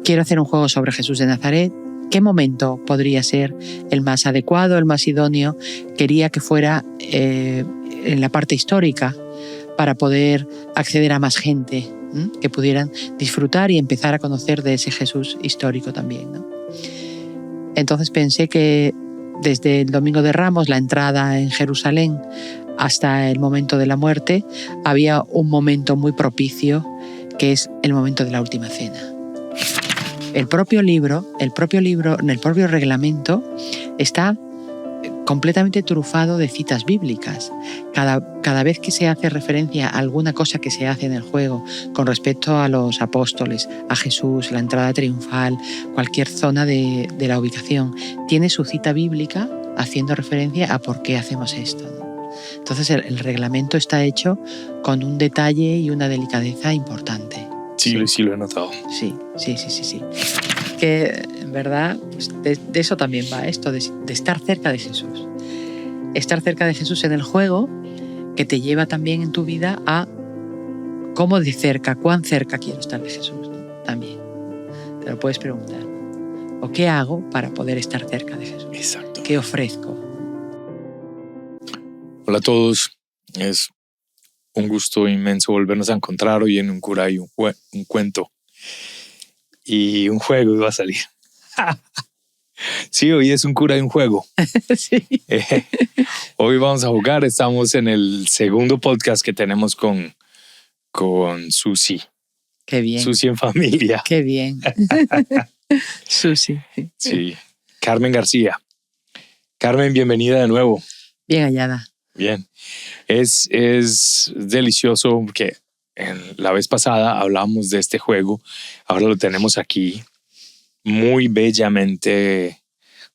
Quiero hacer un juego sobre Jesús de Nazaret. ¿Qué momento podría ser el más adecuado, el más idóneo? Quería que fuera en la parte histórica para poder acceder a más gente, que pudieran disfrutar y empezar a conocer de ese Jesús histórico también, ¿no? Entonces pensé que desde el Domingo de Ramos, la entrada en Jerusalén, hasta el momento de la muerte, había un momento muy propicio, que es el momento de la última cena. El propio reglamento está completamente trufado de citas bíblicas. Cada vez que se hace referencia a alguna cosa que se hace en el juego con respecto a los apóstoles, a Jesús, la entrada triunfal, cualquier zona de la ubicación, tiene su cita bíblica haciendo referencia a por qué hacemos esto, ¿no? Entonces el reglamento está hecho con un detalle y una delicadeza importante. Sí, lo he notado. Sí. Que en verdad pues, de eso también va esto, de estar cerca de Jesús. Estar cerca de Jesús en el juego, que te lleva también en tu vida a cómo de cerca, cuán cerca quiero estar de Jesús, ¿no? También te lo puedes preguntar. ¿O qué hago para poder estar cerca de Jesús? Exacto. ¿Qué ofrezco? Hola a todos. Es un gusto inmenso volvernos a encontrar hoy en Un Cura y un Cuento. Y un juego iba a salir. Sí, hoy es Un Cura y un Juego. Sí. Hoy vamos a jugar. Estamos en el segundo podcast que tenemos con Susi. Qué bien. Susi en familia. Qué bien. Susi. Sí. Carmen García. Carmen, bienvenida de nuevo. Bien hallada. Bien. Es delicioso porque la vez pasada hablamos de este juego. Ahora lo tenemos aquí muy bellamente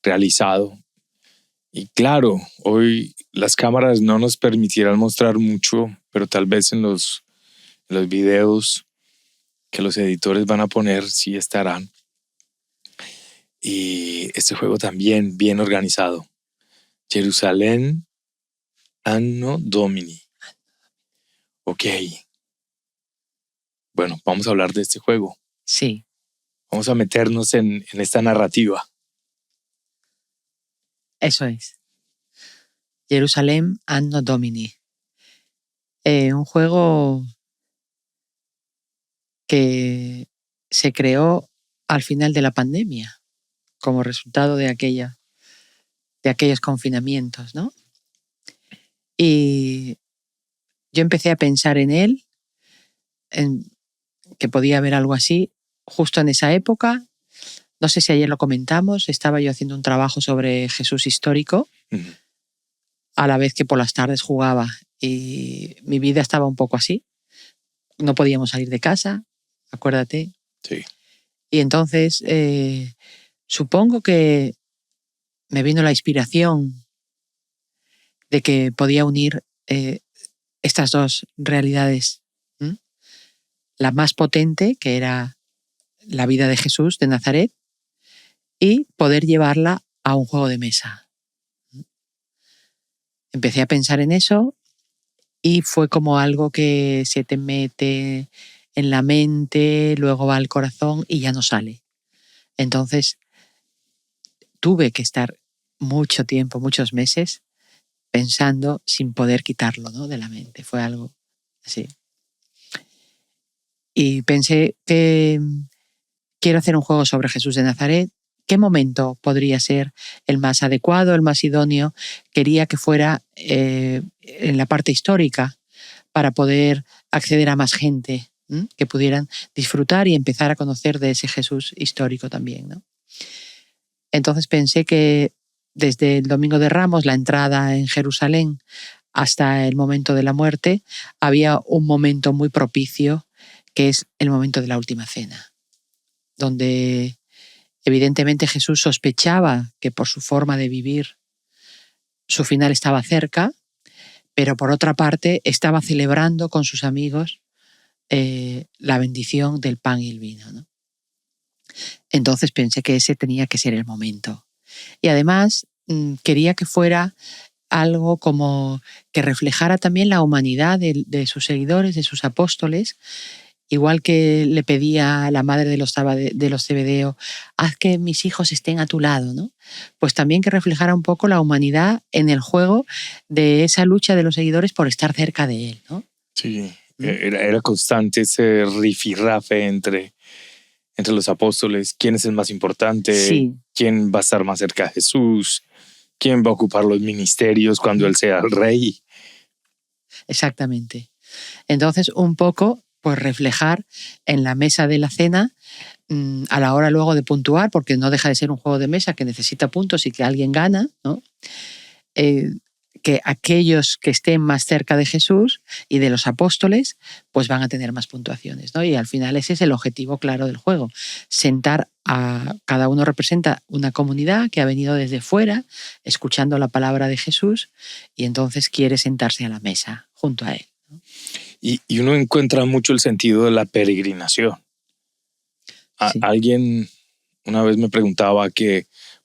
realizado. Y claro, hoy las cámaras no nos permitirán mostrar mucho, pero tal vez en los videos que los editores van a poner sí estarán. Y este juego también bien organizado. Jerusalén Anno Domini. Ok. Bueno, vamos a hablar de este juego. Sí. Vamos a meternos en esta narrativa. Eso es. Jerusalén Anno Domini. Un juego que se creó al final de la pandemia como resultado de aquellos confinamientos, ¿no? Y yo empecé a pensar en él, en que podía haber algo así, justo en esa época. No sé si ayer lo comentamos, estaba yo haciendo un trabajo sobre Jesús histórico, a la vez que por las tardes jugaba, y mi vida estaba un poco así. No podíamos salir de casa, acuérdate. Sí. Y entonces supongo que me vino la inspiración de que podía unir estas dos realidades. La más potente, que era la vida de Jesús de Nazaret, y poder llevarla a un juego de mesa. Empecé a pensar en eso y fue como algo que se te mete en la mente, luego va al corazón y ya no sale. Entonces tuve que estar mucho tiempo, muchos meses, pensando sin poder quitarlo, ¿no?, de la mente. Fue algo así. Y pensé que quiero hacer un juego sobre Jesús de Nazaret. ¿Qué momento podría ser el más adecuado, el más idóneo? Quería que fuera en la parte histórica para poder acceder a más gente, que pudieran disfrutar y empezar a conocer de ese Jesús histórico también, ¿no? Entonces pensé que desde el Domingo de Ramos, la entrada en Jerusalén, hasta el momento de la muerte, había un momento muy propicio, que es el momento de la última cena, donde evidentemente Jesús sospechaba que por su forma de vivir su final estaba cerca, pero por otra parte estaba celebrando con sus amigos la bendición del pan y el vino, ¿no? Entonces pensé que ese tenía que ser el momento. Y además quería que fuera algo como que reflejara también la humanidad de sus seguidores, de sus apóstoles, igual que le pedía a la madre de los Zebedeo, haz que mis hijos estén a tu lado, ¿no? Pues también que reflejara un poco la humanidad en el juego de esa lucha de los seguidores por estar cerca de él, ¿no? Sí, era constante ese rifirrafe entre los apóstoles. ¿Quién es el más importante? Sí. ¿Quién va a estar más cerca de Jesús? ¿Quién va a ocupar los ministerios cuando él sea el rey? Exactamente. Entonces, un poco, pues reflejar en la mesa de la cena, a la hora luego de puntuar, porque no deja de ser un juego de mesa que necesita puntos y que alguien gana, ¿no? Que aquellos que estén más cerca de Jesús y de los apóstoles, pues van a tener más puntuaciones, ¿no? Y al final ese es el objetivo claro del juego. Sentar a cada uno representa una comunidad que ha venido desde fuera, escuchando la palabra de Jesús, y entonces quiere sentarse a la mesa junto a él, ¿no? Y uno encuentra mucho el sentido de la peregrinación. Sí. Alguien una vez me preguntaba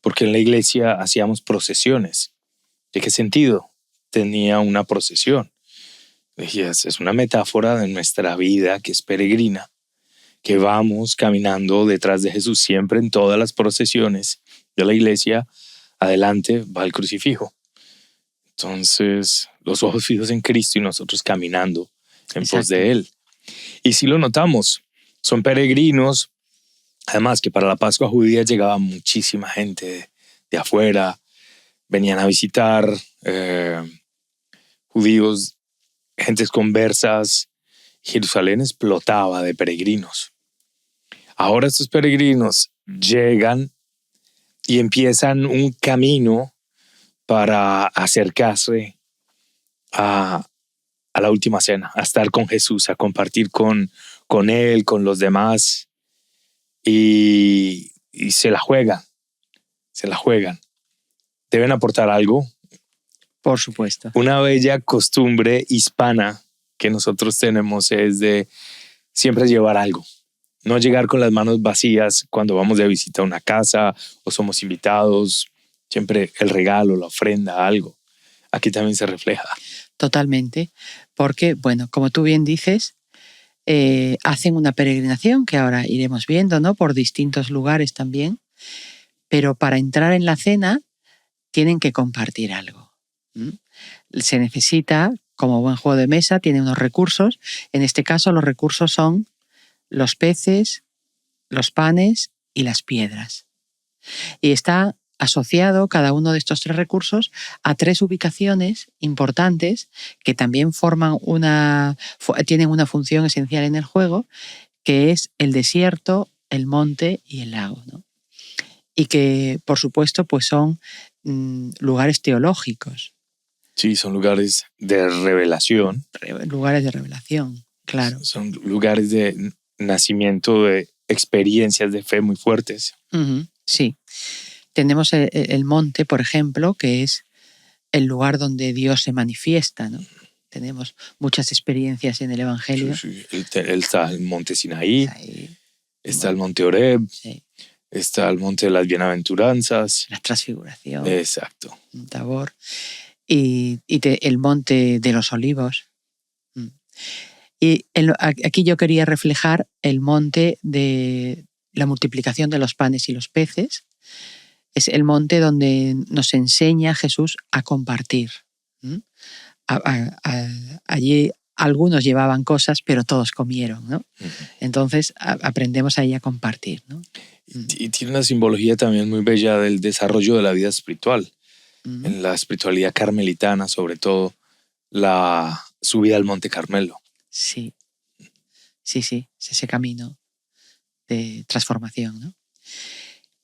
por qué en la iglesia hacíamos procesiones. ¿De qué sentido tenía una procesión? Dije, es una metáfora de nuestra vida que es peregrina, que vamos caminando detrás de Jesús siempre en todas las procesiones de la iglesia. Adelante va el crucifijo. Entonces, los ojos fijos en Cristo y nosotros caminando en pos de Él. Y si lo notamos, son peregrinos. Además que para la Pascua judía llegaba muchísima gente de afuera, venían a visitar judíos, gentes conversas. Jerusalén explotaba de peregrinos. Ahora estos peregrinos llegan y empiezan un camino para acercarse a la última cena, a estar con Jesús, a compartir con Él, con los demás. Y se la juegan. Deben aportar algo. Por supuesto. Una bella costumbre hispana que nosotros tenemos es de siempre llevar algo. No llegar con las manos vacías cuando vamos de visita a una casa o somos invitados. Siempre el regalo, la ofrenda, algo. Aquí también se refleja. Totalmente. Porque, bueno, como tú bien dices, hacen una peregrinación que ahora iremos viendo, ¿no? Por distintos lugares también. Pero para entrar en la cena tienen que compartir algo. Se necesita, como buen juego de mesa, tiene unos recursos. En este caso los recursos son los peces, los panes y las piedras. Y está asociado cada uno de estos 3 recursos a 3 ubicaciones importantes que también tienen una función esencial en el juego, que es el desierto, el monte y el lago, ¿no? Y que, por supuesto, pues son lugares teológicos. Sí, son lugares de revelación. Lugares de revelación, claro. Son lugares de nacimiento de experiencias de fe muy fuertes. Sí. Tenemos el monte, por ejemplo, que es el lugar donde Dios se manifiesta, ¿no? Tenemos muchas experiencias en el Evangelio. Sí. Está el monte Sinaí, está el monte Horeb, está el monte de las bienaventuranzas. La transfiguración. Exacto. Tabor. Y el monte de los olivos. Y aquí yo quería reflejar el monte de la multiplicación de los panes y los peces. Es el monte donde nos enseña Jesús a compartir. Allí algunos llevaban cosas, pero todos comieron, ¿no? Entonces aprendemos ahí a compartir, ¿no? Y tiene una simbología también muy bella del desarrollo de la vida espiritual. En la espiritualidad carmelitana, sobre todo, la subida al Monte Carmelo. Sí, es ese camino de transformación, ¿no?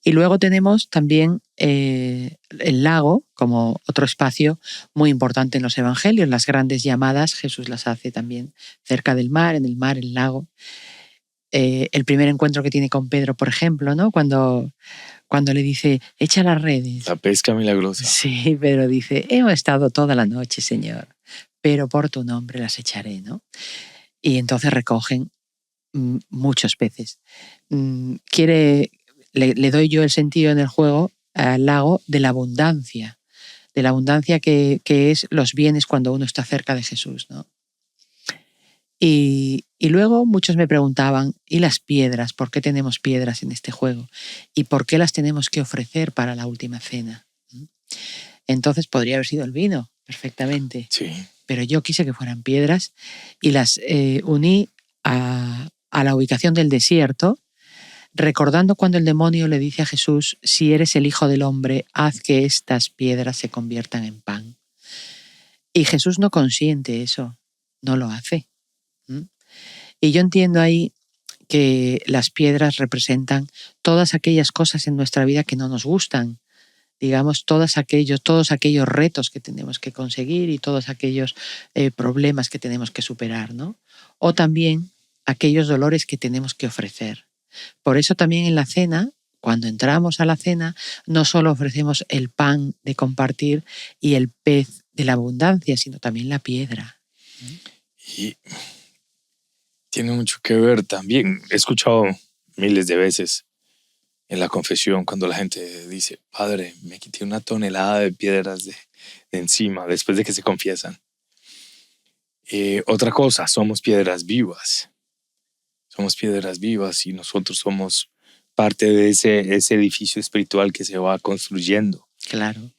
Y luego tenemos también el lago como otro espacio muy importante en los evangelios. Las grandes llamadas Jesús las hace también cerca del mar, en el mar, el lago. El primer encuentro que tiene con Pedro, por ejemplo, ¿no? Cuando le dice, echa las redes. La pesca milagrosa. Sí, Pedro dice, hemos estado toda la noche, Señor, pero por tu nombre las echaré, ¿no? Y entonces recogen muchos peces. Le doy yo el sentido en el juego al lago de la abundancia que es los bienes cuando uno está cerca de Jesús, ¿no? Y Y luego muchos me preguntaban, ¿y las piedras? ¿Por qué tenemos piedras en este juego? ¿Y por qué las tenemos que ofrecer para la última cena? Entonces podría haber sido el vino, perfectamente. Sí. Pero yo quise que fueran piedras y las uní a la ubicación del desierto, recordando cuando el demonio le dice a Jesús, si eres el Hijo del Hombre, haz que estas piedras se conviertan en pan. Y Jesús no consiente eso, no lo hace. Y yo entiendo ahí que las piedras representan todas aquellas cosas en nuestra vida que no nos gustan, digamos, todos aquellos retos que tenemos que conseguir y todos aquellos problemas que tenemos que superar, ¿no? O también aquellos dolores que tenemos que ofrecer. Por eso también en la cena, cuando entramos a la cena, no solo ofrecemos el pan de compartir y el pez de la abundancia, sino también la piedra. Y tiene mucho que ver también. He escuchado miles de veces en la confesión cuando la gente dice, Padre, me quité 1 tonelada de piedras de encima después de que se confiesan. Otra cosa, somos piedras vivas. Somos piedras vivas y nosotros somos parte de ese edificio espiritual que se va construyendo. Claro.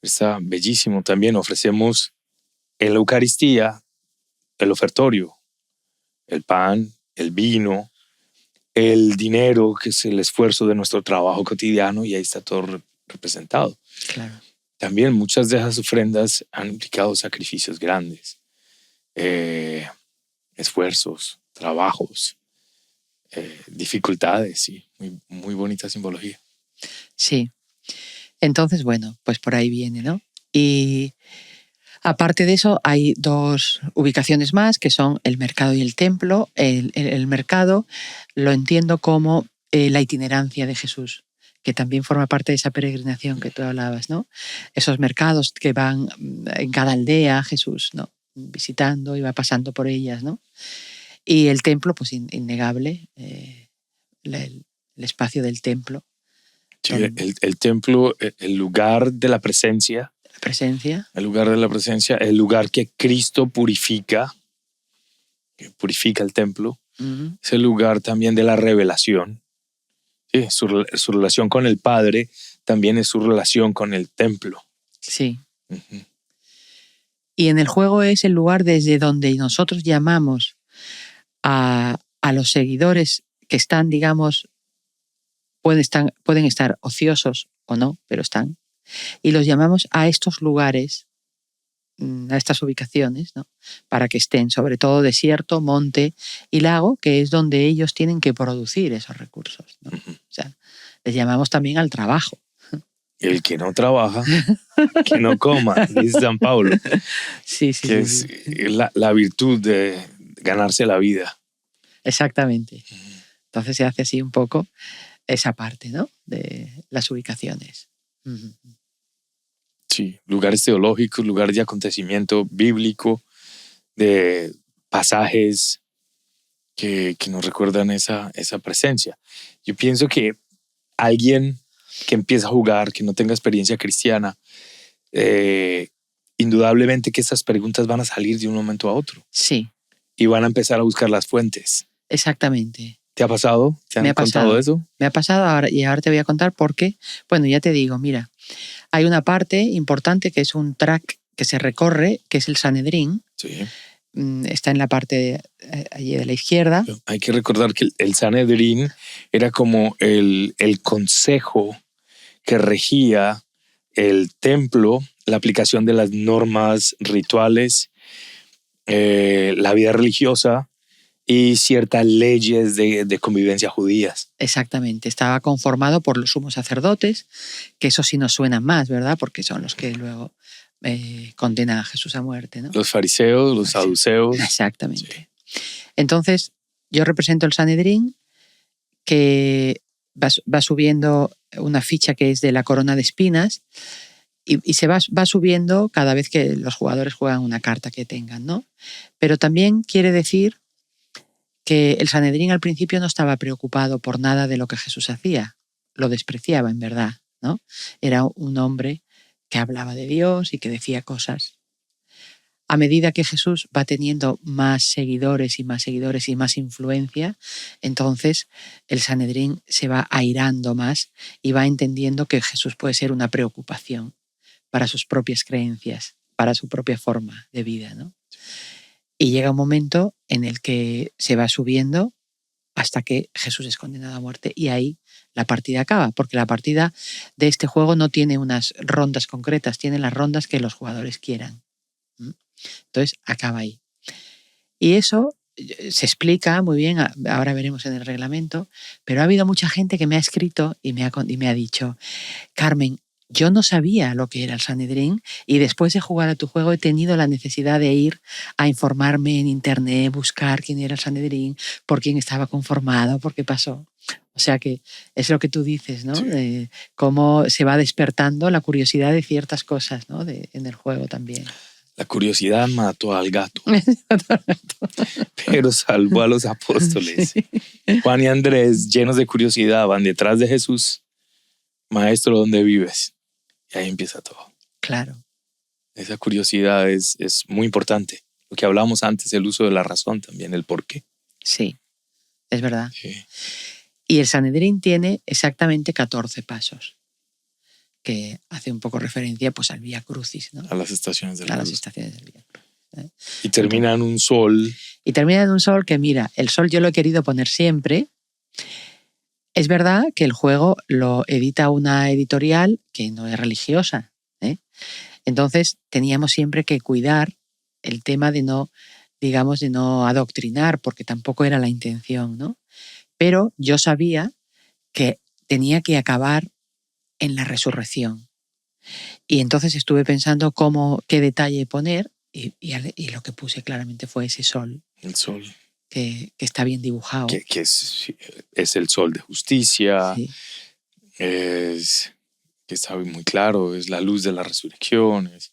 Está bellísimo. También ofrecemos en la Eucaristía el ofertorio, el pan, el vino, el dinero, que es el esfuerzo de nuestro trabajo cotidiano, y ahí está todo representado. Claro. También muchas de esas ofrendas han implicado sacrificios grandes, esfuerzos, trabajos, dificultades, y muy bonita simbología. Sí. Entonces, bueno, pues por ahí viene, ¿no? Y aparte de eso, hay 2 ubicaciones más, que son el mercado y el templo. El mercado lo entiendo como la itinerancia de Jesús, que también forma parte de esa peregrinación que tú hablabas, ¿no? Esos mercados que van en cada aldea Jesús, ¿no? Visitando y va pasando por ellas, ¿no? Y el templo, pues innegable, el espacio del templo. Sí, el templo, el lugar de la presencia. La presencia. El lugar de la presencia, el lugar que Cristo purifica, que purifica el templo. Uh-huh. Es el lugar también de la revelación. Sí, su relación con el Padre también es su relación con el templo. Sí. Uh-huh. Y en el juego es el lugar desde donde nosotros llamamos a los seguidores que están, digamos, pueden estar ociosos o no, pero están. Y los llamamos a estos lugares, a estas ubicaciones, ¿no? Para que estén, sobre todo desierto, monte y lago, que es donde ellos tienen que producir esos recursos, ¿no? Uh-huh. O sea, les llamamos también al trabajo. El que no trabaja, que no coma, dice San Pablo. Sí. Que es la virtud de ganarse la vida. Exactamente. Entonces se hace así un poco esa parte, ¿no? De las ubicaciones. Uh-huh. Sí, lugares teológicos, lugares de acontecimiento bíblico, de pasajes que nos recuerdan esa presencia. Yo pienso que alguien que empieza a jugar, que no tenga experiencia cristiana, indudablemente que esas preguntas van a salir de un momento a otro. Sí. Y van a empezar a buscar las fuentes. Exactamente. ¿Te ha pasado? ¿Te han contado eso? Me ha pasado ahora te voy a contar por qué. Bueno, ya te digo, mira, hay una parte importante que es un track que se recorre, que es el Sanedrín. Sí. Está en la parte allí de la izquierda. Hay que recordar que el Sanedrín era como el consejo que regía el templo, la aplicación de las normas rituales, la vida religiosa y ciertas leyes de convivencia judías. Exactamente. Estaba conformado por los sumos sacerdotes, que eso sí nos suena más, ¿verdad? Porque son los que luego condenan a Jesús a muerte, ¿no? Los fariseos, los saduceos. Exactamente. Sí. Entonces, yo represento el Sanedrín, que va subiendo una ficha que es de la corona de espinas y se va subiendo cada vez que los jugadores juegan una carta que tengan, ¿no? Pero también quiere decir que el Sanedrín al principio no estaba preocupado por nada de lo que Jesús hacía, lo despreciaba en verdad, ¿no? Era un hombre que hablaba de Dios y que decía cosas. a medida que Jesús va teniendo más seguidores y más seguidores y más influencia, entonces el Sanedrín se va airando más y va entendiendo que Jesús puede ser una preocupación para sus propias creencias, para su propia forma de vida, ¿no? Y llega un momento en el que se va subiendo hasta que Jesús es condenado a muerte y ahí la partida acaba, porque la partida de este juego no tiene unas rondas concretas, tiene las rondas que los jugadores quieran. Entonces acaba ahí. Y eso se explica muy bien, ahora veremos en el reglamento, pero ha habido mucha gente que me ha escrito y me ha dicho: Carmen, yo no sabía lo que era el Sanedrín y después de jugar a tu juego he tenido la necesidad de ir a informarme en internet, buscar quién era el Sanedrín, por quién estaba conformado, por qué pasó. O sea que es lo que tú dices, ¿no? Sí. Cómo se va despertando la curiosidad de ciertas cosas, ¿no? En el juego también. La curiosidad mató al gato, pero salvó a los apóstoles. Sí. Juan y Andrés, llenos de curiosidad, van detrás de Jesús. Maestro, ¿dónde vives? Y ahí empieza todo. Claro. Esa curiosidad es muy importante. Lo que hablábamos antes, el uso de la razón también, el por qué. Sí, es verdad. Sí. Y el Sanedrín tiene exactamente 14 pasos, que hace un poco referencia pues al Vía Crucis, ¿no? A las estaciones de la las luz. estaciones del Vía Crucis. Y termina en un sol. Y termina en un sol que, mira, el sol yo lo he querido poner siempre. Es verdad que el juego lo edita una editorial que no es religiosa, ¿eh? Entonces teníamos siempre que cuidar el tema de no, digamos, de no adoctrinar, porque tampoco era la intención, ¿no? Pero yo sabía que tenía que acabar en la resurrección. Y entonces estuve pensando qué detalle poner y lo que puse claramente fue ese sol. El sol. Que está bien dibujado. Que es el sol de justicia. Sí. Que está muy claro, es la luz de la resurrección, es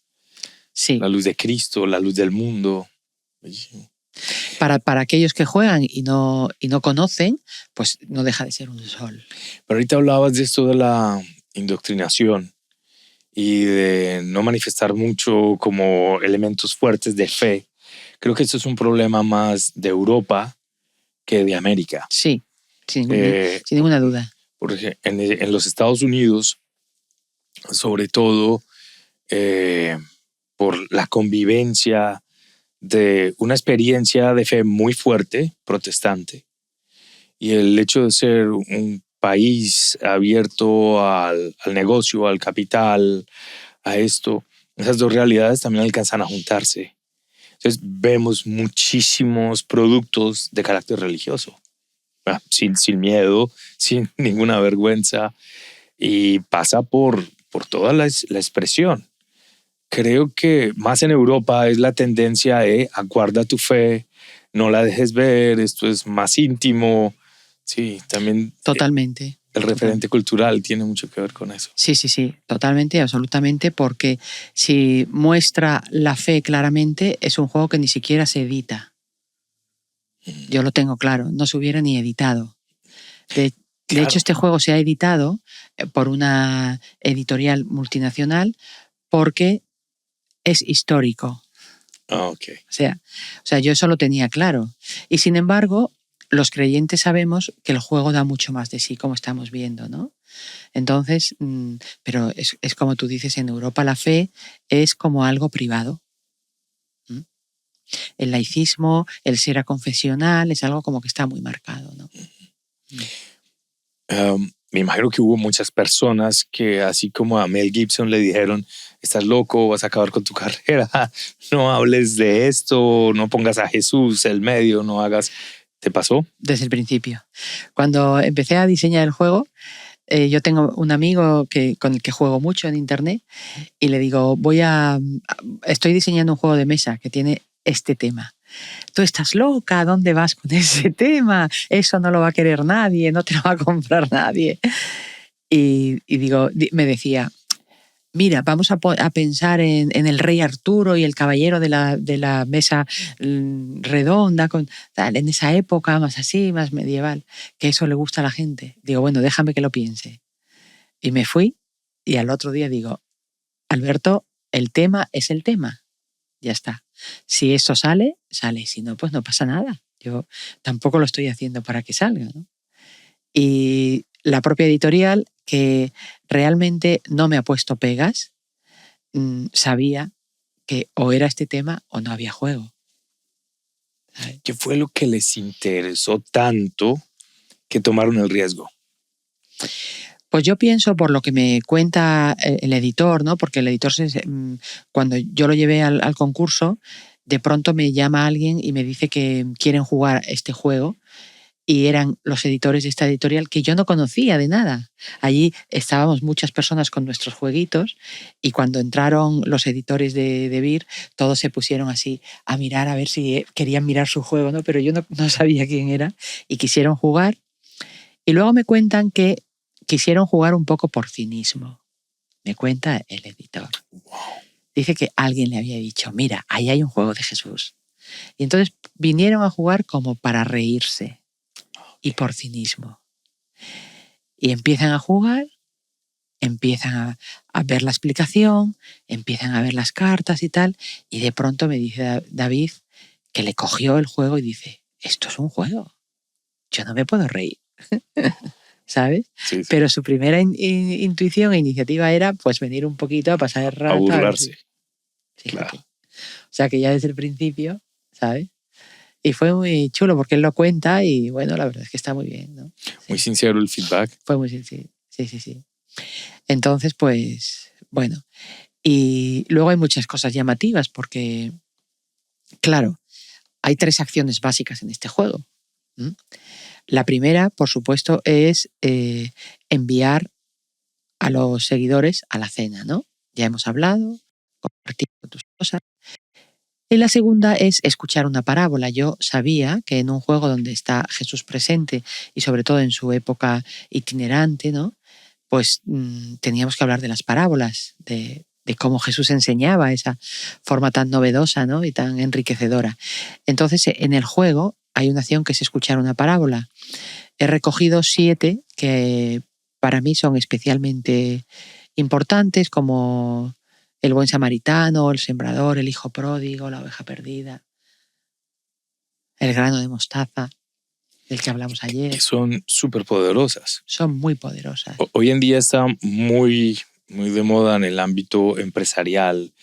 Sí. la luz de Cristo, la luz del mundo. Para aquellos que juegan y no conocen, pues no deja de ser un sol. Pero ahorita hablabas de esto de la indoctrinación y de no manifestar mucho como elementos fuertes de fe. Creo que esto es un problema más de Europa que de América. Sí, sin ninguna duda. Porque en los Estados Unidos, sobre todo por la convivencia de una experiencia de fe muy fuerte, protestante, y el hecho de ser un país abierto al negocio, al capital, a esto, esas dos realidades también alcanzan a juntarse. Entonces vemos muchísimos productos de carácter religioso, sin miedo, sin ninguna vergüenza, y pasa por toda la expresión. Creo que más en Europa es la tendencia de aguarda tu fe, no la dejes ver, esto es más íntimo. Sí, también. Totalmente. El referente cultural tiene mucho que ver con eso. Sí, totalmente, absolutamente, porque si muestra la fe claramente, es un juego que ni siquiera se edita. Yo lo tengo claro, no se hubiera ni editado. De hecho, este juego se ha editado por una editorial multinacional porque es histórico. Okay. O sea, yo eso lo tenía claro. Y sin embargo, los creyentes sabemos que el juego da mucho más de sí, como estamos viendo, ¿no? Entonces, pero es como tú dices, en Europa la fe es como algo privado. El laicismo, el ser aconfesional, es algo como que está muy marcado, ¿no? Me imagino que hubo muchas personas que, así como a Mel Gibson le dijeron: estás loco, vas a acabar con tu carrera, no hables de esto, no pongas a Jesús el medio, no hagas. ¿Te pasó? Desde el principio. Cuando empecé a diseñar el juego, yo tengo un amigo con el que juego mucho en internet y le digo, estoy diseñando un juego de mesa que tiene este tema. Tú estás loca, ¿dónde vas con ese tema? Eso no lo va a querer nadie, no te lo va a comprar nadie. Y me decía, mira, vamos a pensar en el rey Arturo y el caballero de la mesa redonda, en esa época más así, más medieval, que eso le gusta a la gente. Digo, bueno, déjame que lo piense. Y me fui y al otro día digo, Alberto, el tema es el tema. Ya está. Si esto sale, sale. Si no, pues no pasa nada. Yo tampoco lo estoy haciendo para que salga, ¿no? Y la propia editorial, que realmente no me ha puesto pegas, sabía que o era este tema o no había juego. ¿Sabes? ¿Qué fue lo que les interesó tanto que tomaron el riesgo? Pues yo pienso, por lo que me cuenta el editor, ¿no? Porque el editor, cuando yo lo llevé al concurso, de pronto me llama alguien y me dice que quieren jugar este juego, y eran los editores de esta editorial que yo no conocía de nada. Allí estábamos muchas personas con nuestros jueguitos, y cuando entraron los editores de Beer, todos se pusieron así a mirar a ver si querían mirar su juego, ¿no? Pero yo no sabía quién era, y quisieron jugar. Y luego me cuentan que quisieron jugar un poco por cinismo. Me cuenta el editor. Dice que alguien le había dicho, mira, ahí hay un juego de Jesús. Y entonces vinieron a jugar como para reírse y por cinismo. Y empiezan a jugar, empiezan a ver la explicación, empiezan a ver las cartas y tal, y de pronto me dice David que le cogió el juego y dice, esto es un juego, yo no me puedo reír. ¿Sabes? Sí, sí. Pero su primera intuición e iniciativa era pues venir un poquito a pasar el rato. A burlarse. Fíjate. Claro. O sea que ya desde el principio, ¿sabes? Y fue muy chulo porque él lo cuenta y bueno, la verdad es que está muy bien, ¿no? Muy sincero el feedback. Fue muy sencillo. Sí. Entonces, pues, bueno. Y luego hay muchas cosas llamativas porque, claro, hay 3 acciones básicas en este juego. La primera, por supuesto, es enviar a los seguidores a la cena, ¿no? Ya hemos hablado, compartir tus cosas. Y la segunda es escuchar una parábola. Yo sabía que en un juego donde está Jesús presente y sobre todo en su época itinerante, ¿no? Pues teníamos que hablar de las parábolas, de cómo Jesús enseñaba esa forma tan novedosa, ¿no? Y tan enriquecedora. Entonces, en el juego hay una acción que es escuchar una parábola. He recogido 7 que para mí son especialmente importantes, como el buen samaritano, el sembrador, el hijo pródigo, la oveja perdida, el grano de mostaza, del que hablamos ayer. Que son súper poderosas. Son muy poderosas. Hoy en día está muy de moda en el ámbito empresarial,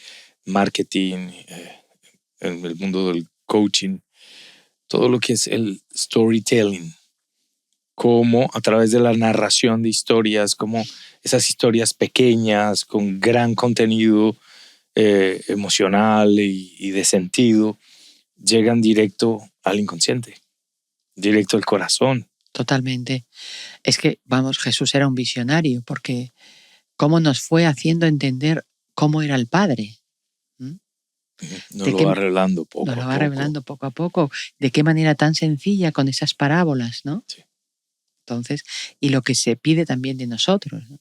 marketing, en el mundo del coaching, todo lo que es el storytelling, como a través de la narración de historias, como esas historias pequeñas con gran contenido emocional y de sentido, llegan directo al inconsciente, directo al corazón. Totalmente. Es que, vamos, Jesús era un visionario porque cómo nos fue haciendo entender cómo era el Padre. Nos lo va revelando poco a poco. Nos lo va revelando poco a poco. De qué manera tan sencilla con esas parábolas, ¿no? Sí. Entonces, y lo que se pide también de nosotros, ¿no?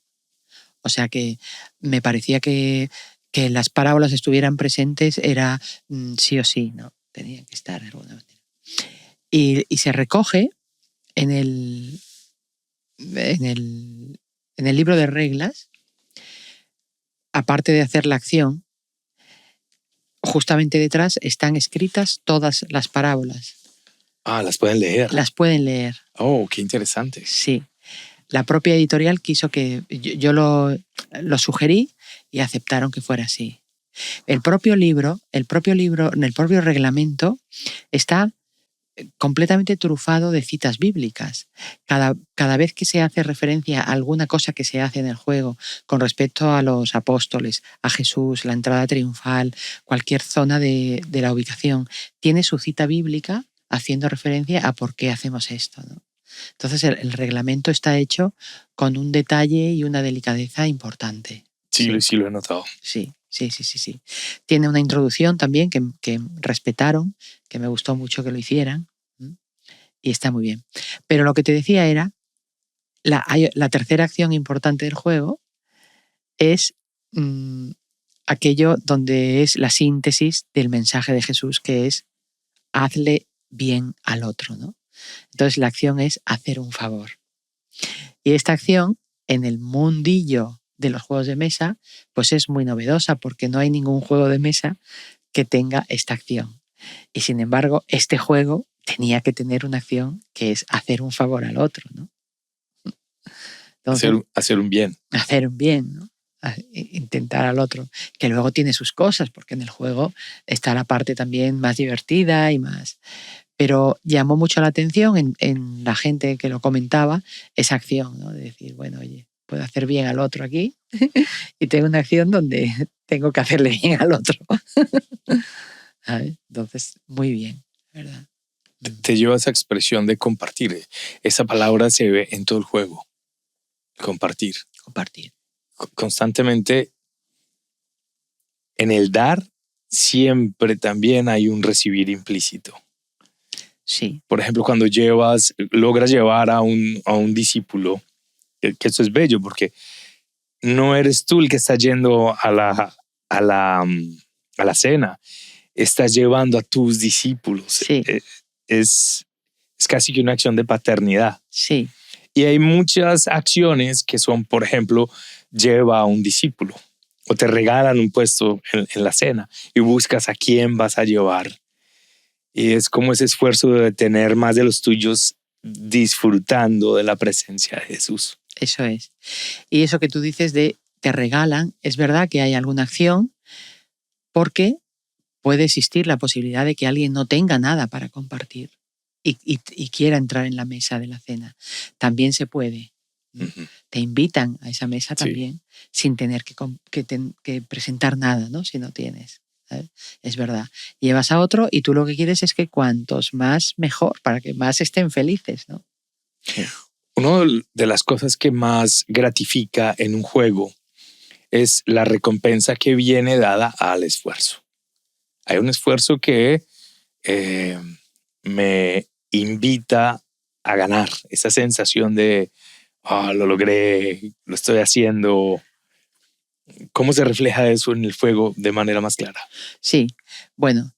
O sea que me parecía que las parábolas estuvieran presentes era sí o sí, ¿no? Tenían que estar de alguna manera. Y se recoge en el libro de reglas, aparte de hacer la acción, justamente detrás están escritas todas las parábolas. Ah, las pueden leer. Las pueden leer. Oh, qué interesante. Sí. La propia editorial quiso que yo lo sugerí y aceptaron que fuera así. En el propio reglamento está completamente trufado de citas bíblicas. Cada vez que se hace referencia a alguna cosa que se hace en el juego con respecto a los apóstoles, a Jesús, la entrada triunfal, cualquier zona de la ubicación, tiene su cita bíblica haciendo referencia a por qué hacemos esto, ¿no? Entonces el reglamento está hecho con un detalle y una delicadeza importante. Sí, lo he notado. Sí. Tiene una introducción también que respetaron, que me gustó mucho que lo hicieran, y está muy bien. Pero lo que te decía era, la tercera acción importante del juego es aquello donde es la síntesis del mensaje de Jesús, que es hazle bien al otro, ¿no? Entonces la acción es hacer un favor. Y esta acción, en el mundillo de los juegos de mesa, pues es muy novedosa porque no hay ningún juego de mesa que tenga esta acción. Y sin embargo, este juego tenía que tener una acción que es hacer un favor al otro, ¿no? Entonces, hacer un bien. Hacer un bien, ¿no? Intentar al otro, que luego tiene sus cosas, porque en el juego está la parte también más divertida y más... Pero llamó mucho la atención en la gente que lo comentaba esa acción, ¿no? De decir, bueno, oye, puedo hacer bien al otro aquí y tengo una acción donde tengo que hacerle bien al otro. ¿Sabes? Entonces, muy bien, ¿verdad? Te lleva esa expresión de compartir. Esa palabra se ve en todo el juego. Compartir. Compartir. Constantemente en el dar siempre también hay un recibir implícito. Sí. Por ejemplo, cuando logras llevar a un discípulo, que eso es bello porque no eres tú el que está yendo a la cena, estás llevando a tus discípulos. Sí. Es casi que una acción de paternidad. Sí. Y hay muchas acciones que son, por ejemplo, lleva a un discípulo o te regalan un puesto en la cena y buscas a quién vas a llevar. Y es como ese esfuerzo de tener más de los tuyos disfrutando de la presencia de Jesús. Eso es. Y eso que tú dices de te regalan, es verdad que hay alguna acción porque puede existir la posibilidad de que alguien no tenga nada para compartir y quiera entrar en la mesa de la cena. También se puede. Uh-huh. Te invitan a esa mesa también, sin tener que presentar nada, ¿no? Si no tienes. ¿Sabes? Es verdad. Llevas a otro y tú lo que quieres es que cuantos más mejor, para que más estén felices, ¿no? Sí. Una de las cosas que más gratifica en un juego es la recompensa que viene dada al esfuerzo. Hay un esfuerzo que me invita a ganar, esa sensación de lo logré, lo estoy haciendo. ¿Cómo se refleja eso en el juego de manera más clara? Sí, bueno,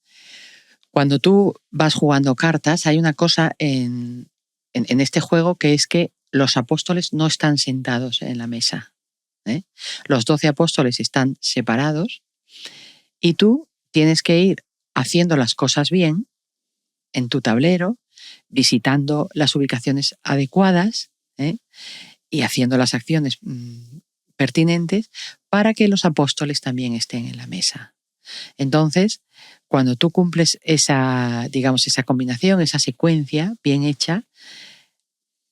cuando tú vas jugando cartas, hay una cosa en este juego que es que los apóstoles no están sentados en la mesa. Los 12 apóstoles están separados y tú tienes que ir haciendo las cosas bien en tu tablero, visitando las ubicaciones adecuadas y haciendo las acciones pertinentes para que los apóstoles también estén en la mesa. Entonces, cuando tú cumples esa combinación, esa secuencia bien hecha,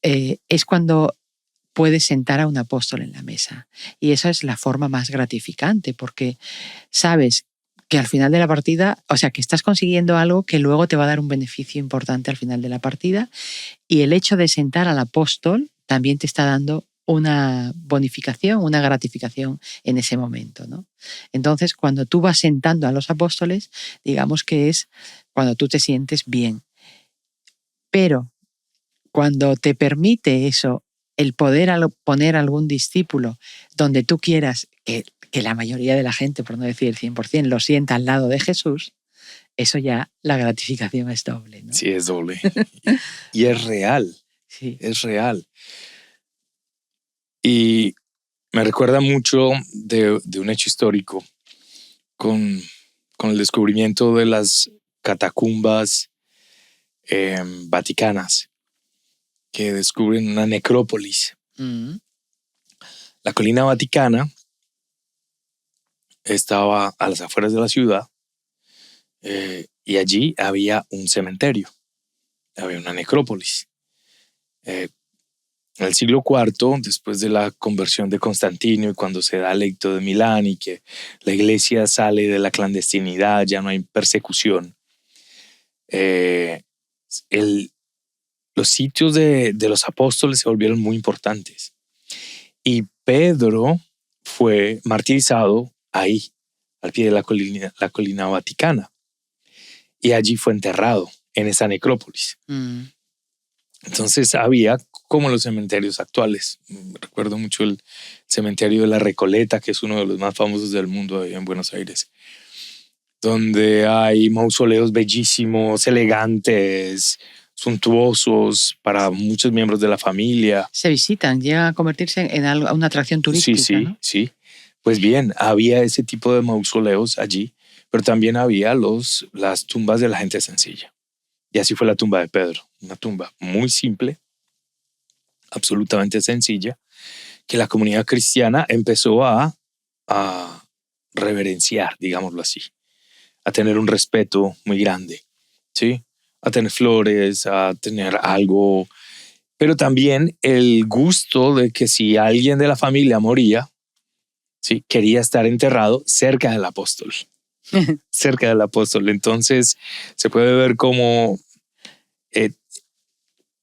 es cuando puedes sentar a un apóstol en la mesa. Y esa es la forma más gratificante, porque sabes que al final de la partida, o sea, que estás consiguiendo algo que luego te va a dar un beneficio importante al final de la partida, y el hecho de sentar al apóstol también te está dando una bonificación, una gratificación en ese momento, ¿no? Entonces, cuando tú vas sentando a los apóstoles, digamos que es cuando tú te sientes bien. Pero cuando te permite eso, el poder poner algún discípulo donde tú quieras que la mayoría de la gente, por no decir el 100%, lo sienta al lado de Jesús, eso ya la gratificación es doble, ¿no? Sí, es doble. Y es real. Sí. Es real. Y me recuerda mucho de un hecho histórico con el descubrimiento de las catacumbas vaticanas, que descubren una necrópolis. Mm. La colina vaticana estaba a las afueras de la ciudad y allí había un cementerio, había una necrópolis. En el siglo IV, después de la conversión de Constantino y cuando se da el edicto de Milán y que la iglesia sale de la clandestinidad, ya no hay persecución, los sitios de los apóstoles se volvieron muy importantes. Y Pedro fue martirizado ahí, al pie de la colina vaticana. Y allí fue enterrado, en esa necrópolis. Mm. Entonces había como los cementerios actuales. Recuerdo mucho el cementerio de la Recoleta, que es uno de los más famosos del mundo ahí en Buenos Aires, donde hay mausoleos bellísimos, elegantes, suntuosos para muchos miembros de la familia. Se visitan, llegan a convertirse en una atracción turística, Sí, ¿no? sí. Pues bien, había ese tipo de mausoleos allí pero también había las tumbas de la gente sencilla. Y así fue la tumba de Pedro, una tumba muy simple, absolutamente sencilla, que la comunidad cristiana empezó a reverenciar, digámoslo así, a tener un respeto muy grande, ¿sí? A tener flores, a tener algo, pero también el gusto de que si alguien de la familia moría, ¿sí? Quería estar enterrado cerca del apóstol, cerca del apóstol. Entonces se puede ver cómo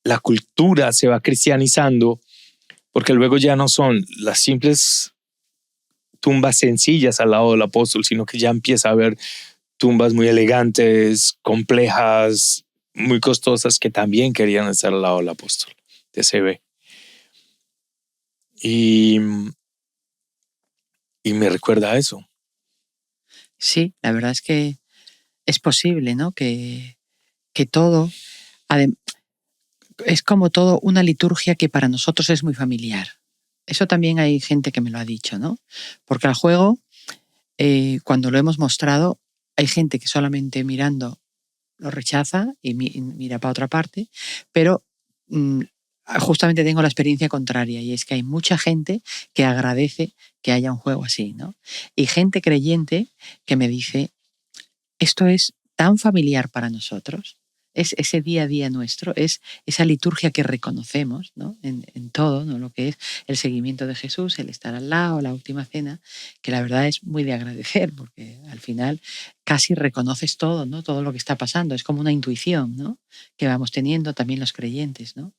la cultura se va cristianizando, porque luego ya no son las simples tumbas sencillas al lado del apóstol, sino que ya empieza a haber tumbas muy elegantes, complejas, muy costosas, que también querían estar al lado del apóstol. Se ve. Y me recuerda a eso. Sí, la verdad es que es posible, ¿no? Que todo, es como todo una liturgia que para nosotros es muy familiar. Eso también hay gente que me lo ha dicho, ¿no? Porque al juego, cuando lo hemos mostrado, hay gente que solamente mirando lo rechaza y mira para otra parte, pero justamente tengo la experiencia contraria, y es que hay mucha gente que agradece que haya un juego así, ¿no? Y gente creyente que me dice, esto es tan familiar para nosotros, es ese día a día nuestro, es esa liturgia que reconocemos, ¿no? En todo, ¿no? Lo que es el seguimiento de Jesús, el estar al lado, la última cena, que la verdad es muy de agradecer, porque al final casi reconoces todo, ¿no? Todo lo que está pasando, es como una intuición, ¿no? Que vamos teniendo también los creyentes, ¿no?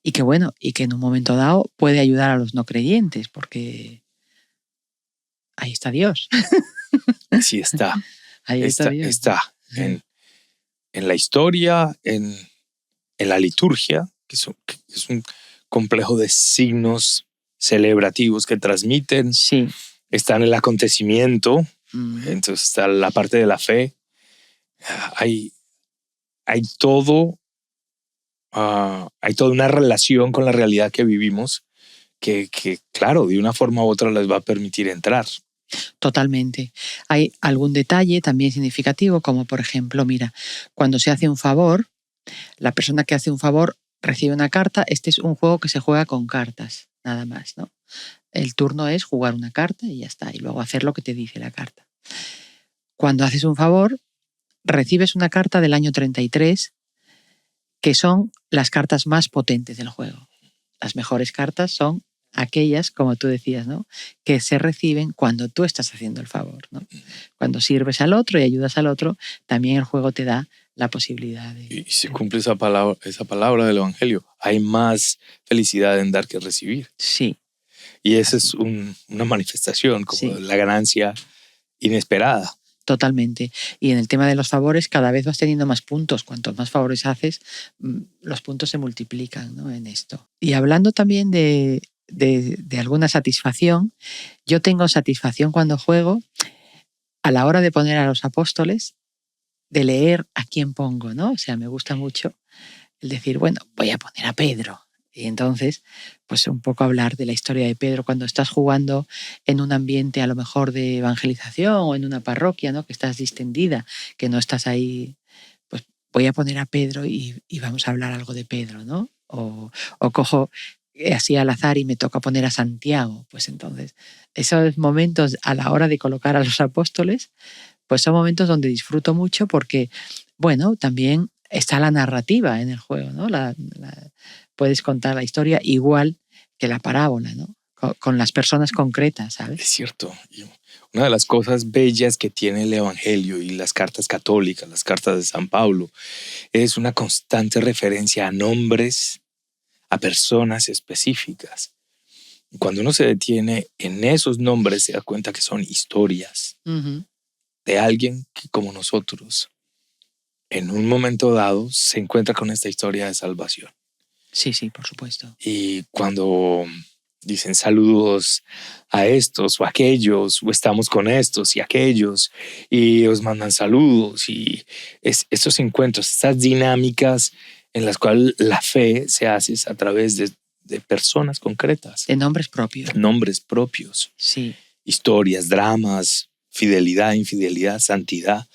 Y que bueno, y que en un momento dado puede ayudar a los no creyentes, porque ahí está Dios. Sí está. Ahí está Dios. Está en la historia, en la liturgia, que es un complejo de signos celebrativos que transmiten. Sí. Está en el acontecimiento, entonces está la parte de la fe. Hay todo, hay toda una relación con la realidad que vivimos que, claro, de una forma u otra les va a permitir entrar. Totalmente. Hay algún detalle también significativo, como por ejemplo, mira, cuando se hace un favor, la persona que hace un favor recibe una carta. Este es un juego que se juega con cartas, nada más, ¿no? El turno es jugar una carta y ya está, y luego hacer lo que te dice la carta. Cuando haces un favor, recibes una carta del año 33, que son las cartas más potentes del juego. Las mejores cartas son aquellas, como tú decías, ¿no? Que se reciben cuando tú estás haciendo el favor, ¿no? Cuando sirves al otro y ayudas al otro, también el juego te da la posibilidad de... Y se cumple esa palabra del Evangelio. Hay más felicidad en dar que recibir. Sí. Y esa es una manifestación como de la ganancia inesperada. Totalmente. Y en el tema de los favores, cada vez vas teniendo más puntos. Cuantos más favores haces, los puntos se multiplican, ¿no? En esto. Y hablando también de alguna satisfacción, yo tengo satisfacción cuando juego a la hora de poner a los apóstoles, de leer a quién pongo, ¿no? O sea, me gusta mucho el decir, bueno, voy a poner a Pedro. Y entonces, pues un poco hablar de la historia de Pedro cuando estás jugando en un ambiente a lo mejor de evangelización o en una parroquia, ¿no? Que estás distendida, que no estás ahí, pues voy a poner a Pedro y vamos a hablar algo de Pedro, ¿no? O cojo así al azar y me toca poner a Santiago. Pues entonces, esos momentos a la hora de colocar a los apóstoles, pues son momentos donde disfruto mucho porque, bueno, también está la narrativa en el juego, ¿no? Puedes contar la historia igual que la parábola, ¿no? Con las personas concretas, ¿sabes? Es cierto. Una de las cosas bellas que tiene el Evangelio y las cartas católicas, las cartas de San Pablo, es una constante referencia a nombres, a personas específicas. Cuando uno se detiene en esos nombres, se da cuenta que son historias de alguien que, como nosotros, en un momento dado se encuentra con esta historia de salvación. Sí, sí, por supuesto. Y cuando dicen saludos a estos o aquellos, o estamos con estos y aquellos, y os mandan saludos, y estos encuentros, estas dinámicas en las cuales la fe se hace a través de personas concretas. De nombres propios. Nombres propios. Sí. Historias, dramas, fidelidad, infidelidad, santidad,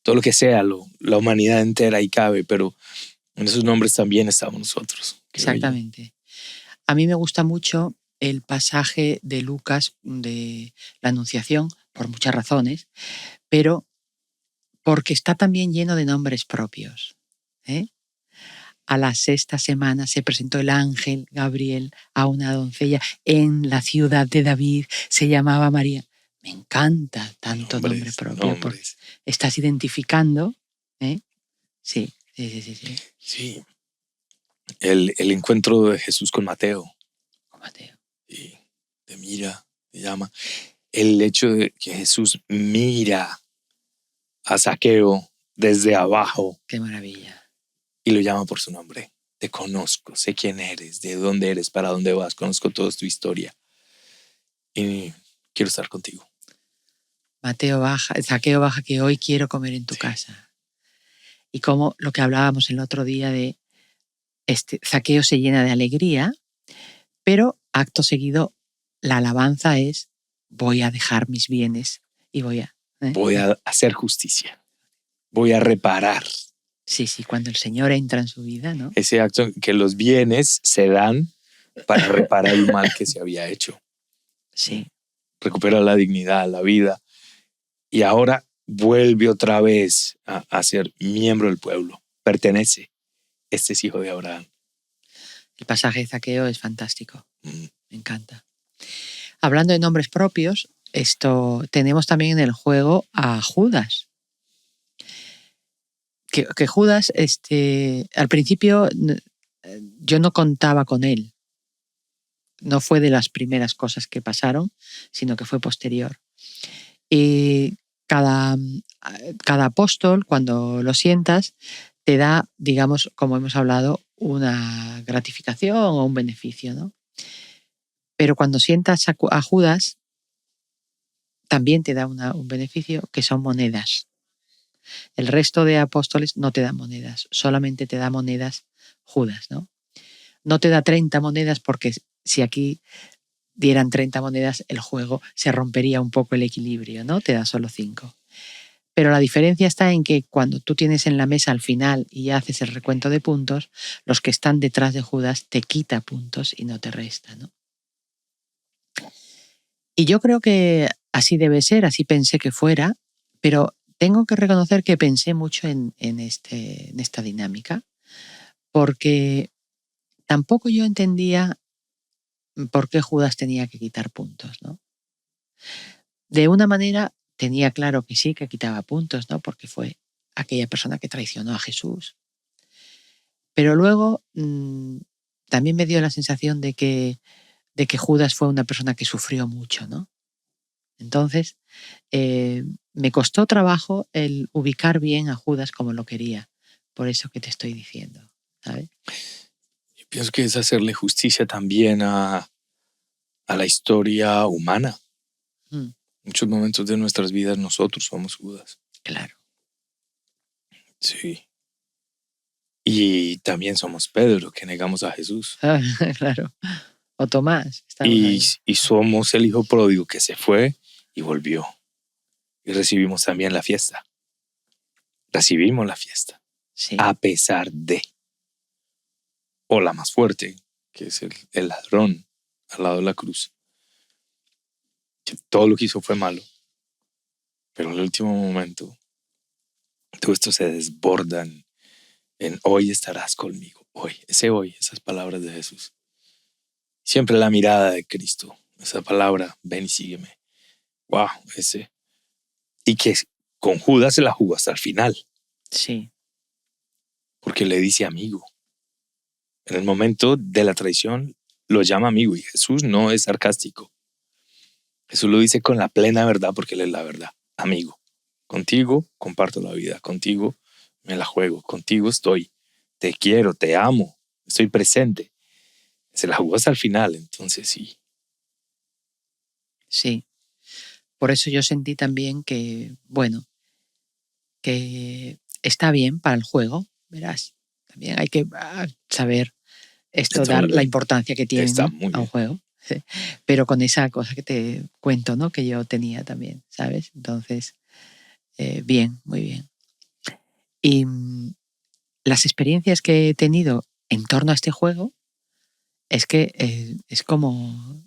todo lo que sea, la humanidad entera ahí cabe, pero en esos nombres también estamos nosotros. Exactamente. A mí me gusta mucho el pasaje de Lucas de la Anunciación, por muchas razones, pero porque está también lleno de nombres propios. A la 6ª semana se presentó el ángel Gabriel a una doncella en la ciudad de David, se llamaba María. Me encanta tanto nombre propio porque estás identificando. Sí. Sí. El encuentro de Jesús con Mateo. Y te mira, te llama. El hecho de que Jesús mira a Zaqueo desde abajo. Qué maravilla. Y lo llama por su nombre. Te conozco, sé quién eres, de dónde eres, para dónde vas, conozco toda tu historia. Y quiero estar contigo. Zaqueo baja que hoy quiero comer en tu casa. Y como lo que hablábamos el otro día de Zaqueo se llena de alegría, pero acto seguido la alabanza es voy a dejar mis bienes y voy a hacer justicia. Voy a reparar. Sí, cuando el Señor entra en su vida, ¿no? Ese acto que los bienes se dan para reparar el mal que se había hecho. Sí. Recupera la dignidad, la vida. Y ahora vuelve otra vez a ser miembro del pueblo. Pertenece. Este es hijo de Abraham. El pasaje de Zaqueo es fantástico. Me encanta. Hablando de nombres propios, tenemos también en el juego a Judas. Que Judas, al principio yo no contaba con él. No fue de las primeras cosas que pasaron, sino que fue posterior. Y cada apóstol, cuando lo sientas, te da, digamos, como hemos hablado, una gratificación o un beneficio, ¿no? Pero cuando sientas a Judas, también te da un beneficio, que son monedas. El resto de apóstoles no te dan monedas, solamente te da monedas Judas, ¿no? No te da 30 monedas porque si aquí dieran 30 monedas, el juego se rompería un poco el equilibrio, ¿no? Te da solo 5. Pero la diferencia está en que cuando tú tienes en la mesa al final y haces el recuento de puntos, los que están detrás de Judas te quita puntos y no te resta, ¿no? Y yo creo que así debe ser, así pensé que fuera, pero tengo que reconocer que pensé mucho en esta dinámica, porque tampoco yo entendía por qué Judas tenía que quitar puntos, ¿no? De una manera tenía claro que sí, que quitaba puntos, ¿no? Porque fue aquella persona que traicionó a Jesús. Pero luego también me dio la sensación de que Judas fue una persona que sufrió mucho, ¿no? Entonces, me costó trabajo el ubicar bien a Judas como lo quería. Por eso que te estoy diciendo, ¿sabes? Yo pienso que es hacerle justicia también a la historia humana. Muchos momentos de nuestras vidas nosotros somos Judas. Claro. Sí. Y también somos Pedro, que negamos a Jesús. Claro. O Tomás. Y somos el hijo pródigo que se fue y volvió. Y recibimos también la fiesta. Recibimos la fiesta. Sí. A pesar de. O la más fuerte, que es el ladrón al lado de la cruz. Que todo lo que hizo fue malo. Pero en el último momento, todo esto se desborda en hoy estarás conmigo. Hoy, esas palabras de Jesús. Siempre la mirada de Cristo. Esa palabra, ven y sígueme. Wow, ese. Y que con Judas se la jugó hasta el final. Sí. Porque le dice amigo. En el momento de la traición lo llama amigo y Jesús no es sarcástico. Jesús lo dice con la plena verdad porque Él es la verdad. Amigo, contigo comparto la vida, contigo me la juego, contigo estoy, te quiero, te amo, estoy presente. Se la jugó hasta el final, entonces sí. Sí. Por eso yo sentí también que, bueno, que está bien para el juego, verás. También hay que saber dar la importancia que tiene, ¿no? A un juego. Pero con esa cosa que te cuento, ¿no? Que yo tenía también, ¿sabes? Entonces, bien, muy bien. Y las experiencias que he tenido en torno a este juego es que es como,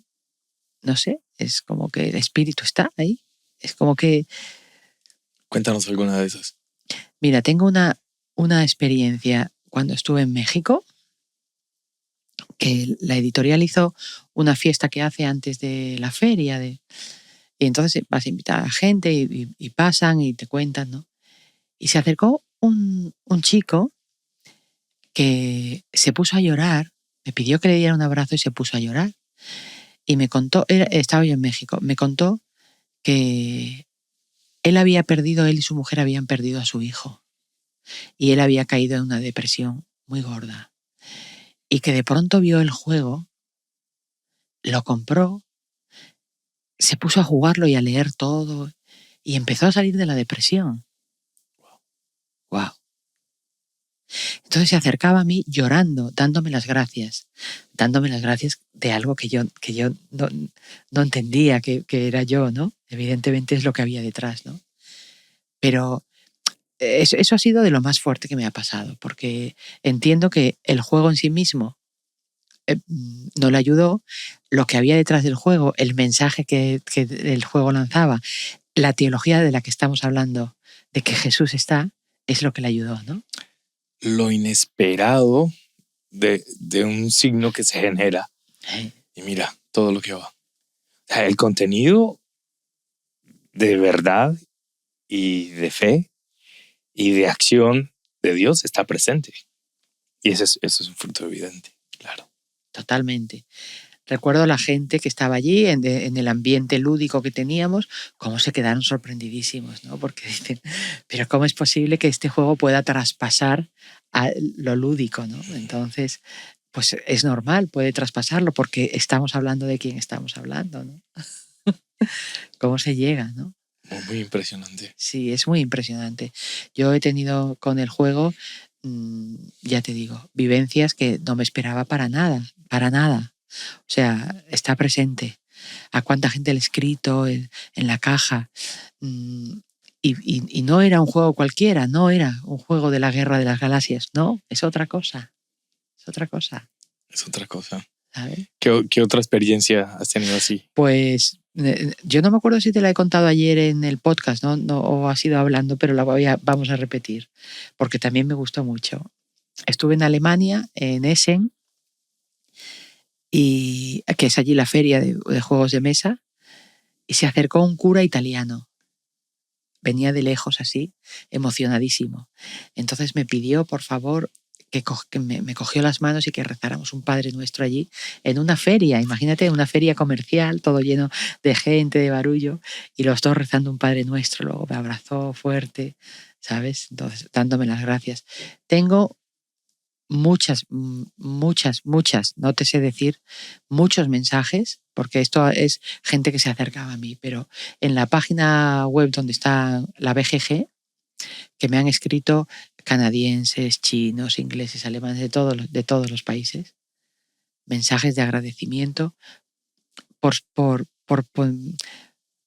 no sé, es como que el espíritu está ahí. Es como que, Cuéntanos alguna de esas. mira, tengo una experiencia cuando estuve en México, que la editorial hizo una fiesta que hace antes de la feria. Y entonces vas a invitar a gente y pasan y te cuentan, ¿no? Y se acercó un chico que se puso a llorar, me pidió que le diera un abrazo y se puso a llorar. Y me contó, estaba yo en México, me contó que él y su mujer habían perdido a su hijo. Y él había caído en una depresión muy gorda. Y que de pronto vio el juego, lo compró, se puso a jugarlo y a leer todo y empezó a salir de la depresión. ¡Wow! Entonces se acercaba a mí llorando, dándome las gracias de algo que yo no entendía que era yo, ¿no? Evidentemente es lo que había detrás, ¿no? Pero eso ha sido de lo más fuerte que me ha pasado, porque entiendo que el juego en sí mismo no le ayudó, lo que había detrás del juego, el mensaje que el juego lanzaba, la teología de la que estamos hablando, de que Jesús está, es lo que le ayudó, ¿no? Lo inesperado de un signo que se genera. Y mira, todo lo que va. O sea, el contenido de verdad y de fe y de acción de Dios está presente. Y eso es un fruto evidente, claro. Totalmente. Recuerdo a la gente que estaba allí en el ambiente lúdico que teníamos, cómo se quedaron sorprendidísimos, ¿no? Porque dicen, pero ¿cómo es posible que este juego pueda traspasar a lo lúdico, ¿no? Entonces, pues es normal, puede traspasarlo porque estamos hablando de quién estamos hablando, ¿no? ¿Cómo se llega, ¿no? Muy, muy impresionante. Sí, es muy impresionante. Yo he tenido con el juego, ya te digo, vivencias que no me esperaba para nada, para nada. O sea, está presente. A cuánta gente le he escrito en la caja. Y no era un juego cualquiera, no era un juego de la Guerra de las Galaxias, no, es otra cosa. Es otra cosa, Es otra cosa. ¿sabes? ¿Qué otra experiencia has tenido así? Pues yo no me acuerdo si te la he contado ayer en el podcast, ¿no? No, o has ido hablando, pero vamos a repetir, porque también me gustó mucho. Estuve en Alemania, en Essen, y que es allí la feria de juegos de mesa, y se acercó un cura italiano. Venía de lejos así, emocionadísimo. Entonces me pidió, por favor, que me cogió las manos y que rezáramos un Padre Nuestro allí, en una feria. Imagínate, una feria comercial, todo lleno de gente, de barullo, y los dos rezando un Padre Nuestro. Luego me abrazó fuerte, ¿sabes? Entonces, dándome las gracias. Tengo muchas, no te sé decir, muchos mensajes, porque esto es gente que se acercaba a mí, pero en la página web donde está la BGG, que me han escrito canadienses, chinos, ingleses, alemanes, de todos los países, mensajes de agradecimiento por, por, por, por,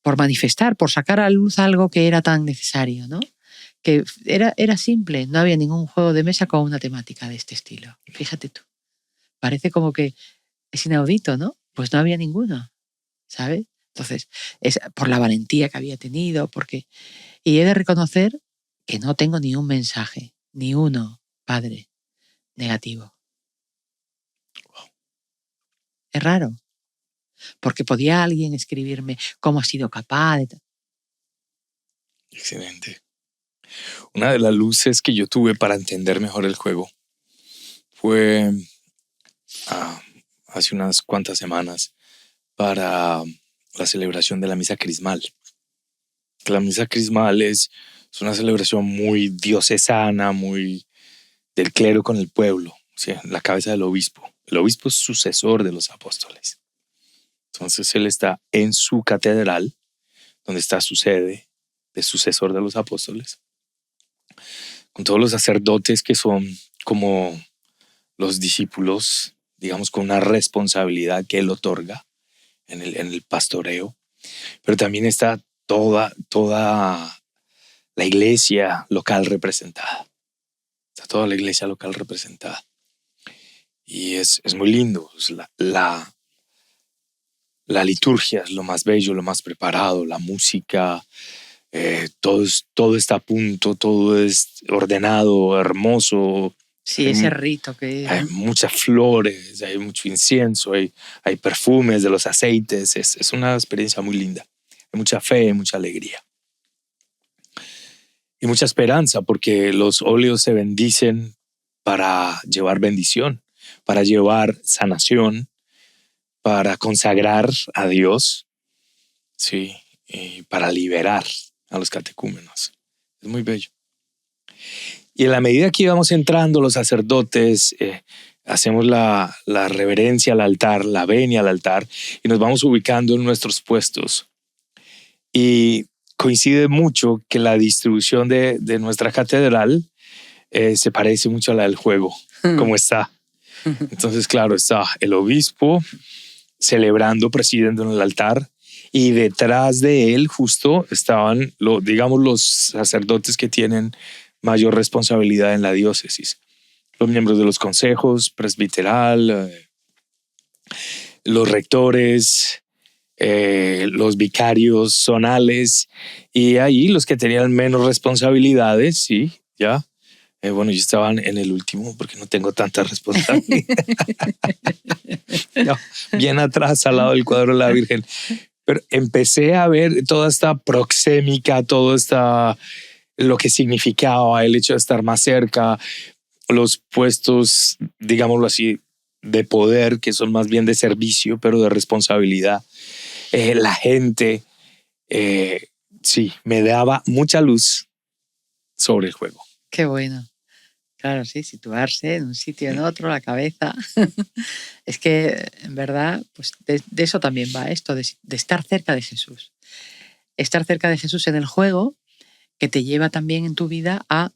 por manifestar, por sacar a luz algo que era tan necesario, ¿no? Que era simple, no había ningún juego de mesa con una temática de este estilo. Fíjate tú. Parece como que es inaudito, ¿no? Pues no había ninguno, ¿sabes? Entonces, es por la valentía que había tenido, porque... Y he de reconocer que no tengo ni un mensaje, ni uno, padre, negativo. Es raro, porque podía alguien escribirme cómo ha sido capaz de... Excelente. Una de las luces que yo tuve para entender mejor el juego fue hace unas cuantas semanas para la celebración de la misa crismal. La misa crismal es una celebración muy diocesana, muy del clero con el pueblo, o sea, la cabeza del obispo. El obispo es sucesor de los apóstoles. Entonces él está en su catedral, donde está su sede de sucesor de los apóstoles, con todos los sacerdotes que son como los discípulos, digamos, con una responsabilidad que él otorga. en el pastoreo, pero también está toda la iglesia local representada. Está toda la iglesia local representada. Y es muy lindo. La liturgia es lo más bello, lo más preparado, la música, todo está a punto, todo es ordenado, hermoso. Sí, ese rito que... Hay muchas flores, hay mucho incienso, hay perfumes de los aceites. Es una experiencia muy linda. Hay mucha fe, mucha alegría. Y mucha esperanza, porque los óleos se bendicen para llevar bendición, para llevar sanación, para consagrar a Dios, sí, y para liberar a los catecúmenos. Es muy bello. Y en la medida que íbamos entrando los sacerdotes, hacemos la reverencia al altar, la venia al altar, y nos vamos ubicando en nuestros puestos. Y coincide mucho que la distribución de nuestra catedral se parece mucho a la del juego, como está. Entonces, claro, está el obispo celebrando, presidiendo en el altar, y detrás de él justo estaban, digamos, los sacerdotes que tienen mayor responsabilidad en la diócesis. Los miembros de los consejos presbiteral, los rectores, los vicarios zonales, y ahí los que tenían menos responsabilidades, sí, ya. Bueno, yo estaba en el último porque no tengo tanta responsabilidad. No, bien atrás, al lado del cuadro de la Virgen. Pero empecé a ver toda esta proxémica, lo que significaba el hecho de estar más cerca, los puestos, digámoslo así, de poder, que son más bien de servicio, pero de responsabilidad. La gente, sí, me daba mucha luz sobre el juego. Qué bueno. Claro, sí, situarse en un sitio, en otro, la cabeza. Es que, en verdad, pues de eso también va esto, de estar cerca de Jesús. Estar cerca de Jesús en el juego, que te lleva también en tu vida a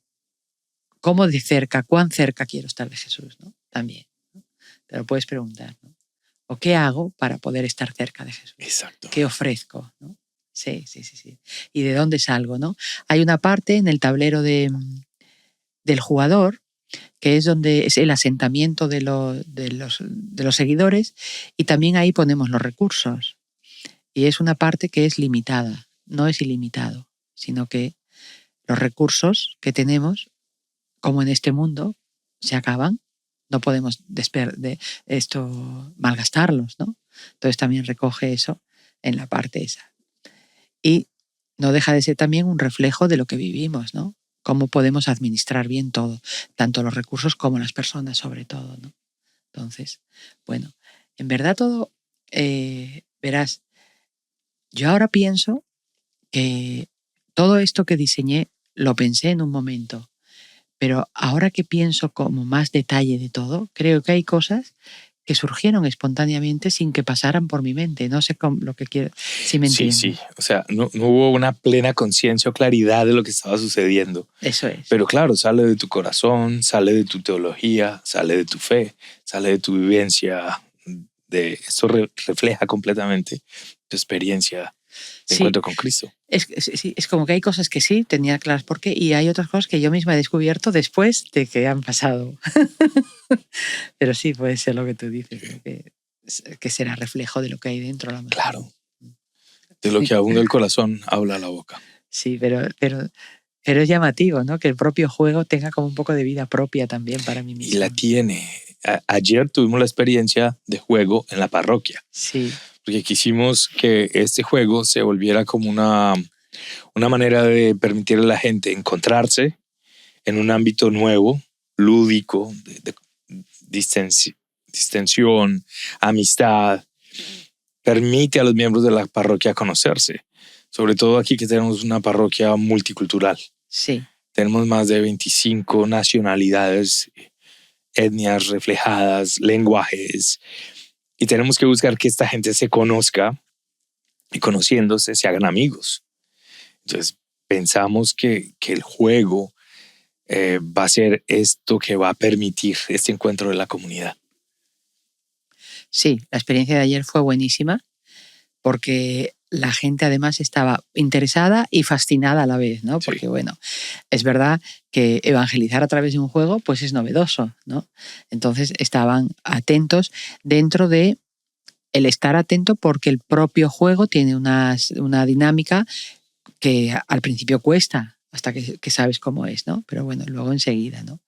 cómo de cerca, cuán cerca quiero estar de Jesús, ¿no? También, ¿no? Te lo puedes preguntar, ¿no? ¿O qué hago para poder estar cerca de Jesús? Exacto. ¿Qué ofrezco? ¿No? Sí. ¿Y de dónde salgo? ¿No? Hay una parte en el tablero del jugador, que es donde es el asentamiento de los seguidores, y también ahí ponemos los recursos. Y es una parte que es limitada, no es ilimitado, sino que los recursos que tenemos, como en este mundo, se acaban. No podemos malgastarlos, ¿no? Entonces también recoge eso en la parte esa. Y no deja de ser también un reflejo de lo que vivimos, ¿no? Cómo podemos administrar bien todo, tanto los recursos como las personas, sobre todo, ¿no? Entonces, bueno, en verdad todo, verás, yo ahora pienso que todo esto que diseñé lo pensé en un momento, pero ahora que pienso como más detalle de todo, creo que hay cosas que surgieron espontáneamente sin que pasaran por mi mente. No sé lo que quiero, si me entiendes. Sí. O sea, no hubo una plena conciencia o claridad de lo que estaba sucediendo. Eso es. Pero claro, sale de tu corazón, sale de tu teología, sale de tu fe, sale de tu vivencia. Esto refleja completamente tu experiencia de encuentro con Cristo. Es como que hay cosas que sí, tenía claras por qué, y hay otras cosas que yo misma he descubierto después de que han pasado. Pero sí, puede ser lo que tú dices, que será reflejo de lo que hay dentro. A lo mejor. Claro, de lo que abunda el corazón habla la boca. Sí, pero es llamativo, ¿no? Que el propio juego tenga como un poco de vida propia también para mí mismo. Y la tiene. Ayer tuvimos la experiencia de juego en la parroquia. Sí. Porque quisimos que este juego se volviera como una manera de permitirle a la gente encontrarse en un ámbito nuevo, lúdico, de distensión, amistad. Permite a los miembros de la parroquia conocerse. Sobre todo aquí que tenemos una parroquia multicultural. Sí. Tenemos más de 25 nacionalidades, etnias reflejadas, lenguajes. Y tenemos que buscar que esta gente se conozca y conociéndose se hagan amigos. Entonces pensamos que el juego va a ser esto que va a permitir este encuentro de la comunidad. Sí, la experiencia de ayer fue buenísima. porque la gente además estaba interesada y fascinada a la vez, ¿no? Porque, bueno, es verdad que evangelizar a través de un juego pues es novedoso, ¿no? Entonces estaban atentos dentro de el estar atento porque el propio juego tiene una dinámica que al principio cuesta hasta que sabes cómo es, ¿no? Pero bueno, luego enseguida, ¿no?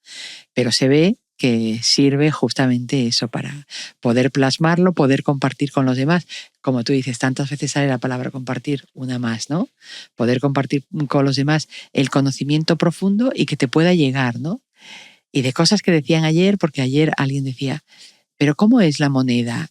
Pero se ve que sirve justamente eso para poder plasmarlo, poder compartir con los demás. Como tú dices, tantas veces sale la palabra compartir, una más, ¿no? Poder compartir con los demás el conocimiento profundo y que te pueda llegar, ¿no? Y de cosas que decían ayer, porque ayer alguien decía, ¿pero cómo es la moneda?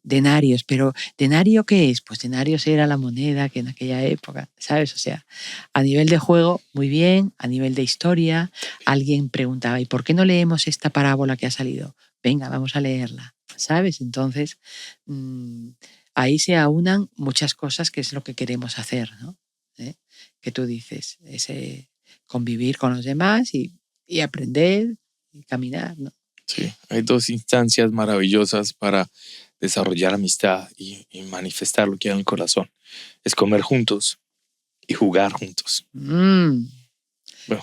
Denarios. ¿Pero denario qué es? Pues denarios era la moneda que en aquella época, ¿sabes? O sea, a nivel de juego, muy bien. A nivel de historia, alguien preguntaba, ¿y por qué no leemos esta parábola que ha salido? Venga, vamos a leerla, ¿sabes? Entonces, ahí se aunan muchas cosas que es lo que queremos hacer, ¿no? Que tú dices, ese convivir con los demás y aprender y caminar, ¿no? Sí, hay dos instancias maravillosas para desarrollar amistad y manifestar lo que hay en el corazón. Es comer juntos y jugar juntos. Bueno,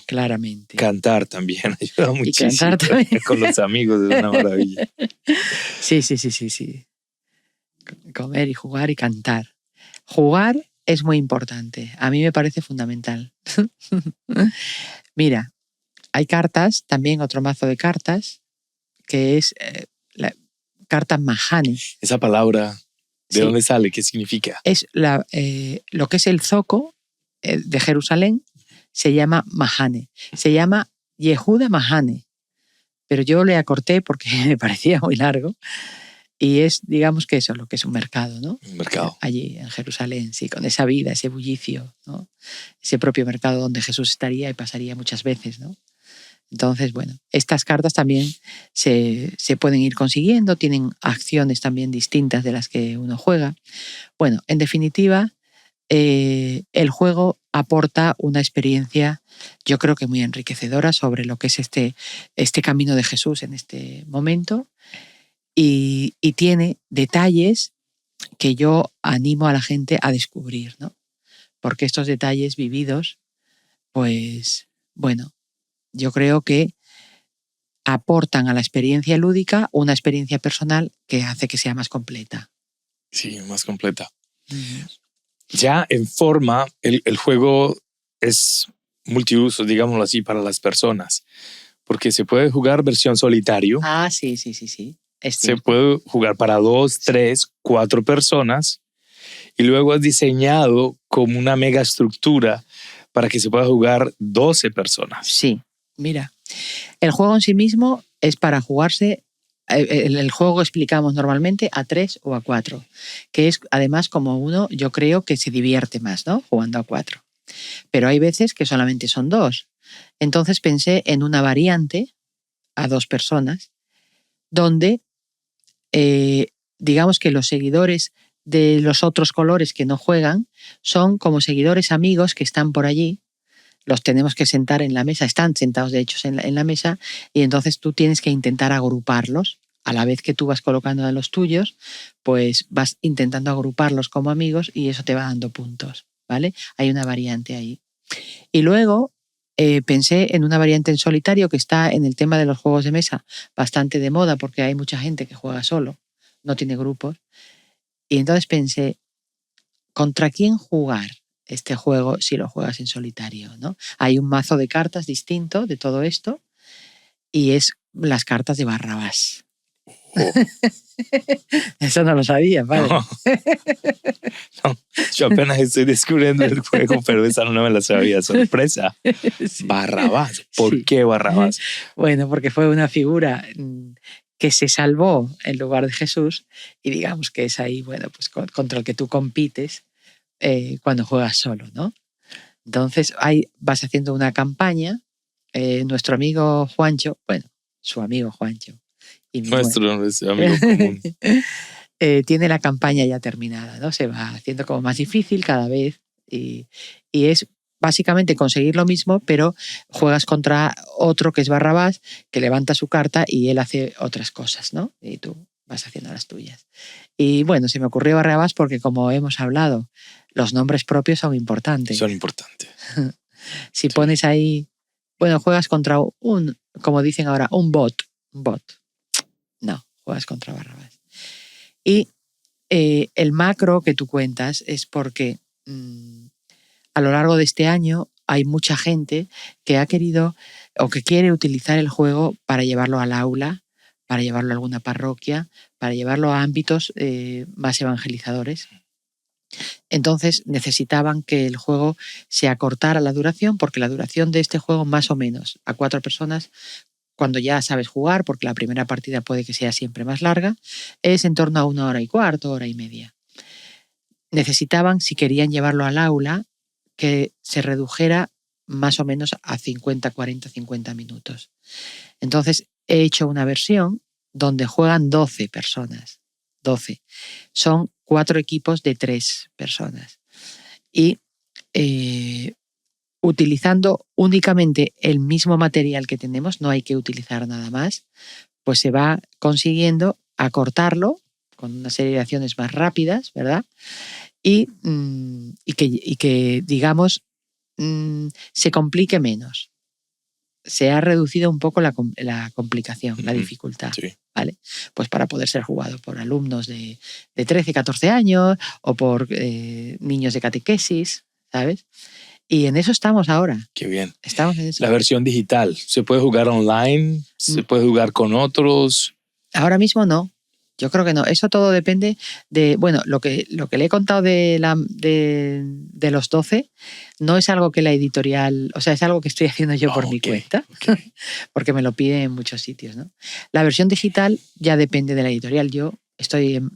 claramente. Cantar también ayuda muchísimo. Y cantar también. Con los amigos es una maravilla. Sí. Comer y jugar y cantar. Jugar es muy importante. A mí me parece fundamental. Mira, hay cartas, también otro mazo de cartas, que es la carta Mahane. Esa palabra, ¿de dónde sale? ¿Qué significa? Es lo que es el zoco de Jerusalén, se llama Mahane. Se llama Yehuda Mahane, pero yo le acorté porque me parecía muy largo. Y es, digamos que eso, lo que es un mercado, ¿no? Un mercado. Allí en Jerusalén, sí, con esa vida, ese bullicio, ¿no? Ese propio mercado donde Jesús estaría y pasaría muchas veces, ¿no? Entonces, bueno, estas cartas también se pueden ir consiguiendo, tienen acciones también distintas de las que uno juega. Bueno, en definitiva, el juego aporta una experiencia, yo creo que muy enriquecedora sobre lo que es este camino de Jesús en este momento y tiene detalles que yo animo a la gente a descubrir, ¿no? Porque estos detalles vividos, pues, bueno, yo creo que aportan a la experiencia lúdica una experiencia personal que hace que sea más completa. Sí, más completa. Uh-huh. Ya en forma, el juego es multiuso, digámoslo así, para las personas, porque se puede jugar versión solitario. Ah, sí. Se puede jugar para 2, 3, 4 personas y luego es diseñado como una mega estructura para que se pueda jugar 12 personas. Sí, mira, el juego en sí mismo es para jugarse, el juego explicamos normalmente a 3 o a 4, que es además como uno, yo creo que se divierte más, ¿no? Jugando a 4. Pero hay veces que solamente son 2. Entonces pensé en una variante a 2 personas donde digamos que los seguidores de los otros colores que no juegan son como seguidores amigos que están por allí, los tenemos que sentar en la mesa, están sentados de hecho en la mesa y entonces tú tienes que intentar agruparlos. A la vez que tú vas colocando a los tuyos, pues vas intentando agruparlos como amigos y eso te va dando puntos, ¿vale? Hay una variante ahí. Y luego pensé en una variante en solitario que está en el tema de los juegos de mesa bastante de moda porque hay mucha gente que juega solo, no tiene grupos. Y entonces pensé, ¿contra quién jugar este juego si lo juegas en solitario, ¿no? Hay un mazo de cartas distinto de todo esto y es las cartas de Barrabás. Oh. Eso no lo sabía, padre. No, yo apenas estoy descubriendo el juego, pero esa no me la sabía, sorpresa. Sí. Barrabás, ¿por qué Barrabás? Bueno, porque fue una figura que se salvó en lugar de Jesús y digamos que es ahí, bueno, pues contra el que tú compites cuando juegas solo, ¿no? Entonces ahí vas haciendo una campaña, nuestro amigo Juancho, bueno, su amigo Juancho, y nuestro amigo común. Tiene la campaña ya terminada, ¿no? Se va haciendo como más difícil cada vez y es básicamente conseguir lo mismo, pero juegas contra otro que es Barrabás, que levanta su carta y él hace otras cosas, ¿no? Y tú vas haciendo las tuyas. Y bueno, se me ocurrió Barrabás porque, como hemos hablado, los nombres propios son importantes. Son importantes. Si pones ahí, bueno, juegas contra un, como dicen ahora, un bot. No, juegas contra Barrabás. Y el macro que tú cuentas es porque a lo largo de este año hay mucha gente que ha querido o que quiere utilizar el juego para llevarlo al aula, para llevarlo a alguna parroquia, para llevarlo a ámbitos más evangelizadores. Entonces necesitaban que el juego se acortara la duración, porque la duración de este juego, más o menos, a 4 personas, cuando ya sabes jugar, porque la primera partida puede que sea siempre más larga, es en torno a 1 hora y cuarto, hora y media. Necesitaban, si querían llevarlo al aula, que se redujera más o menos a 50, 40, 50 minutos. Entonces he hecho una versión donde juegan 12 personas. 12. Son 4 equipos de 3 personas. Y utilizando únicamente el mismo material que tenemos, no hay que utilizar nada más, pues se va consiguiendo acortarlo con una serie de acciones más rápidas, ¿verdad? Y que digamos, se complique menos. Se ha reducido un poco la complicación, la dificultad. Sí. ¿Vale? Pues para poder ser jugado por alumnos de 13, 14 años o por niños de catequesis, ¿sabes? Y en eso estamos ahora. Qué bien. Estamos en eso. La versión digital, ¿se puede jugar online? ¿Se puede jugar con otros? Ahora mismo no. Yo creo que no. Eso todo depende de, bueno, lo que le he contado de los 12 no es algo que la editorial, o sea, es algo que estoy haciendo yo por mi cuenta, porque me lo piden en muchos sitios, ¿no? La versión digital ya depende de la editorial. Yo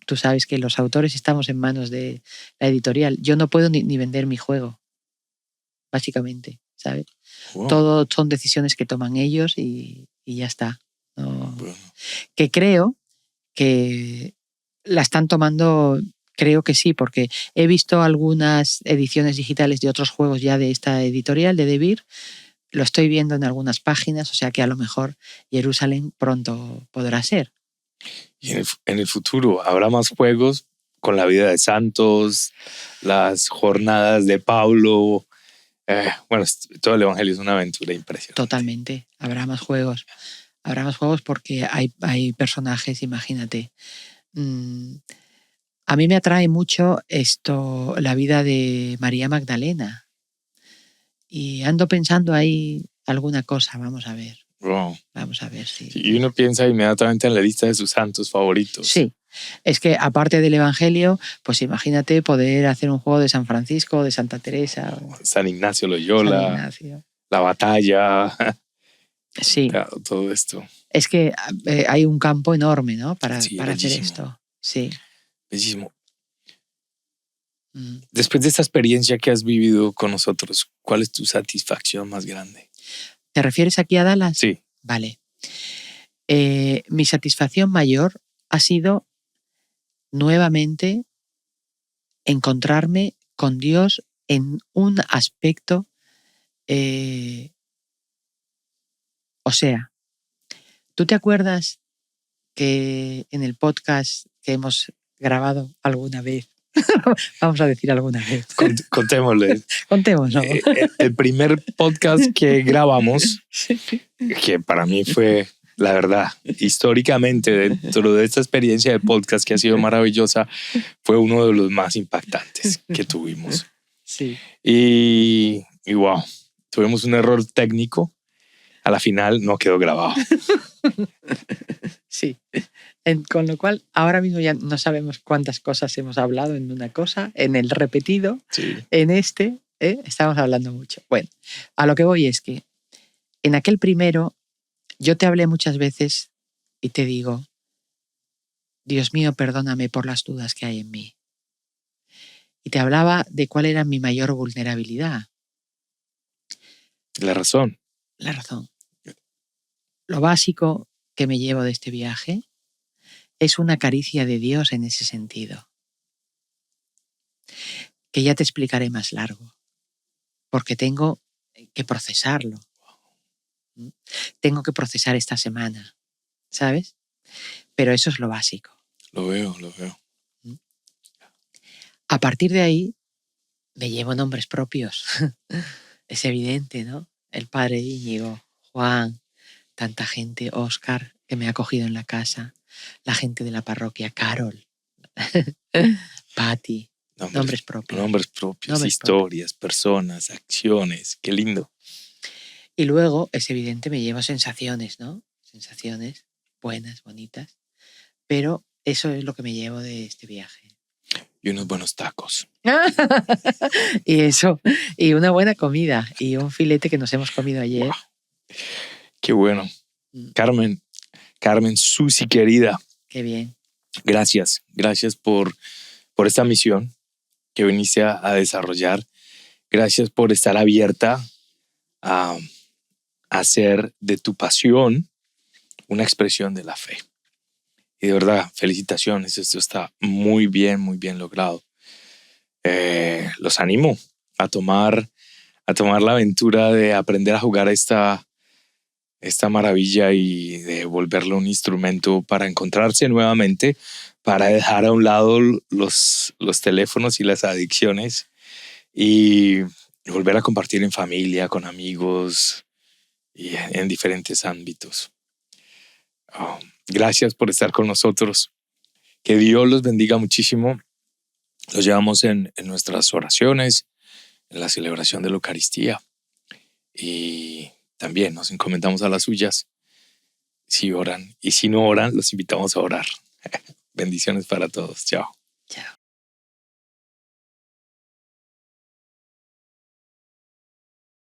tú sabes que los autores estamos en manos de la editorial. Yo no puedo ni vender mi juego, básicamente, ¿sabes? Wow. Todo son decisiones que toman ellos y ya está. No. Bueno. Que creo que la están tomando, creo que sí, porque he visto algunas ediciones digitales de otros juegos ya de esta editorial, de Devir. Lo estoy viendo en algunas páginas, o sea que a lo mejor Jerusalén pronto podrá ser. Y en el futuro habrá más juegos con la vida de santos, las jornadas de Pablo. Bueno, todo el Evangelio es una aventura impresionante. Totalmente, habrá más juegos. Habrá más juegos porque hay personajes, imagínate. A mí me atrae mucho la vida de María Magdalena. Y ando pensando ahí alguna cosa, vamos a ver. Wow. Vamos a ver si... Y uno piensa inmediatamente en la lista de sus santos favoritos. Sí, es que aparte del Evangelio, pues imagínate poder hacer un juego de San Francisco, de Santa Teresa. San Ignacio Loyola, San Ignacio. La Batalla. Sí. Claro, todo esto. Es que hay un campo enorme, ¿no? Para bellísimo. hacer esto. Sí. Bellísimo. Después de esta experiencia que has vivido con nosotros, ¿cuál es tu satisfacción más grande? ¿Te refieres aquí a Dallas? Sí. Vale. Mi satisfacción mayor ha sido nuevamente encontrarme con Dios en un aspecto, o sea, ¿tú te acuerdas que en el podcast que hemos grabado alguna vez, vamos a decir alguna vez. Contémosle. Contémoslo. El primer podcast que grabamos, que para mí fue, la verdad, históricamente, dentro de esta experiencia de podcast que ha sido maravillosa, fue uno de los más impactantes que tuvimos. Sí. Y wow, tuvimos un error técnico. A la final no quedó grabado. Sí. Con lo cual, ahora mismo ya no sabemos cuántas cosas hemos hablado en una cosa, en el repetido, sí. En estamos hablando mucho. Bueno, a lo que voy es que en aquel primero yo te hablé muchas veces y te digo, Dios mío, perdóname por las dudas que hay en mí. Y te hablaba de cuál era mi mayor vulnerabilidad. La razón. La razón. Lo básico que me llevo de este viaje es una caricia de Dios en ese sentido, que ya te explicaré más largo, porque tengo que procesarlo. Tengo que procesar esta semana, ¿sabes? Pero eso es lo básico. Lo veo, lo veo. A partir de ahí, me llevo nombres propios. Es evidente, ¿no? El padre Íñigo, Juan, tanta gente, Óscar, que me ha acogido en la casa, la gente de la parroquia, Carol, Patti, nombres propios. Nombres propios, Nombres historias, personas, acciones. Qué lindo. Y luego, es evidente, me llevo sensaciones, ¿no? Sensaciones buenas, bonitas. Pero eso es lo que me llevo de este viaje. Y unos buenos tacos. Y eso, y una buena comida, y un filete que nos hemos comido ayer. Wow. Qué bueno. Carmen, Susi querida. Qué bien. Gracias por esta misión que viniste a desarrollar. Gracias por estar abierta a hacer de tu pasión una expresión de la fe. Y de verdad, felicitaciones. Esto está muy bien logrado. Los animo a tomar la aventura de aprender a jugar esta maravilla y de volverlo un instrumento para encontrarse nuevamente, para dejar a un lado los teléfonos y las adicciones y volver a compartir en familia, con amigos y en diferentes ámbitos. Gracias por estar con nosotros. Que Dios los bendiga muchísimo. Los llevamos en nuestras oraciones, en la celebración de la Eucaristía y también nos encomendamos a las suyas. Si oran y si no oran, los invitamos a orar. Bendiciones para todos. Chao. Chao.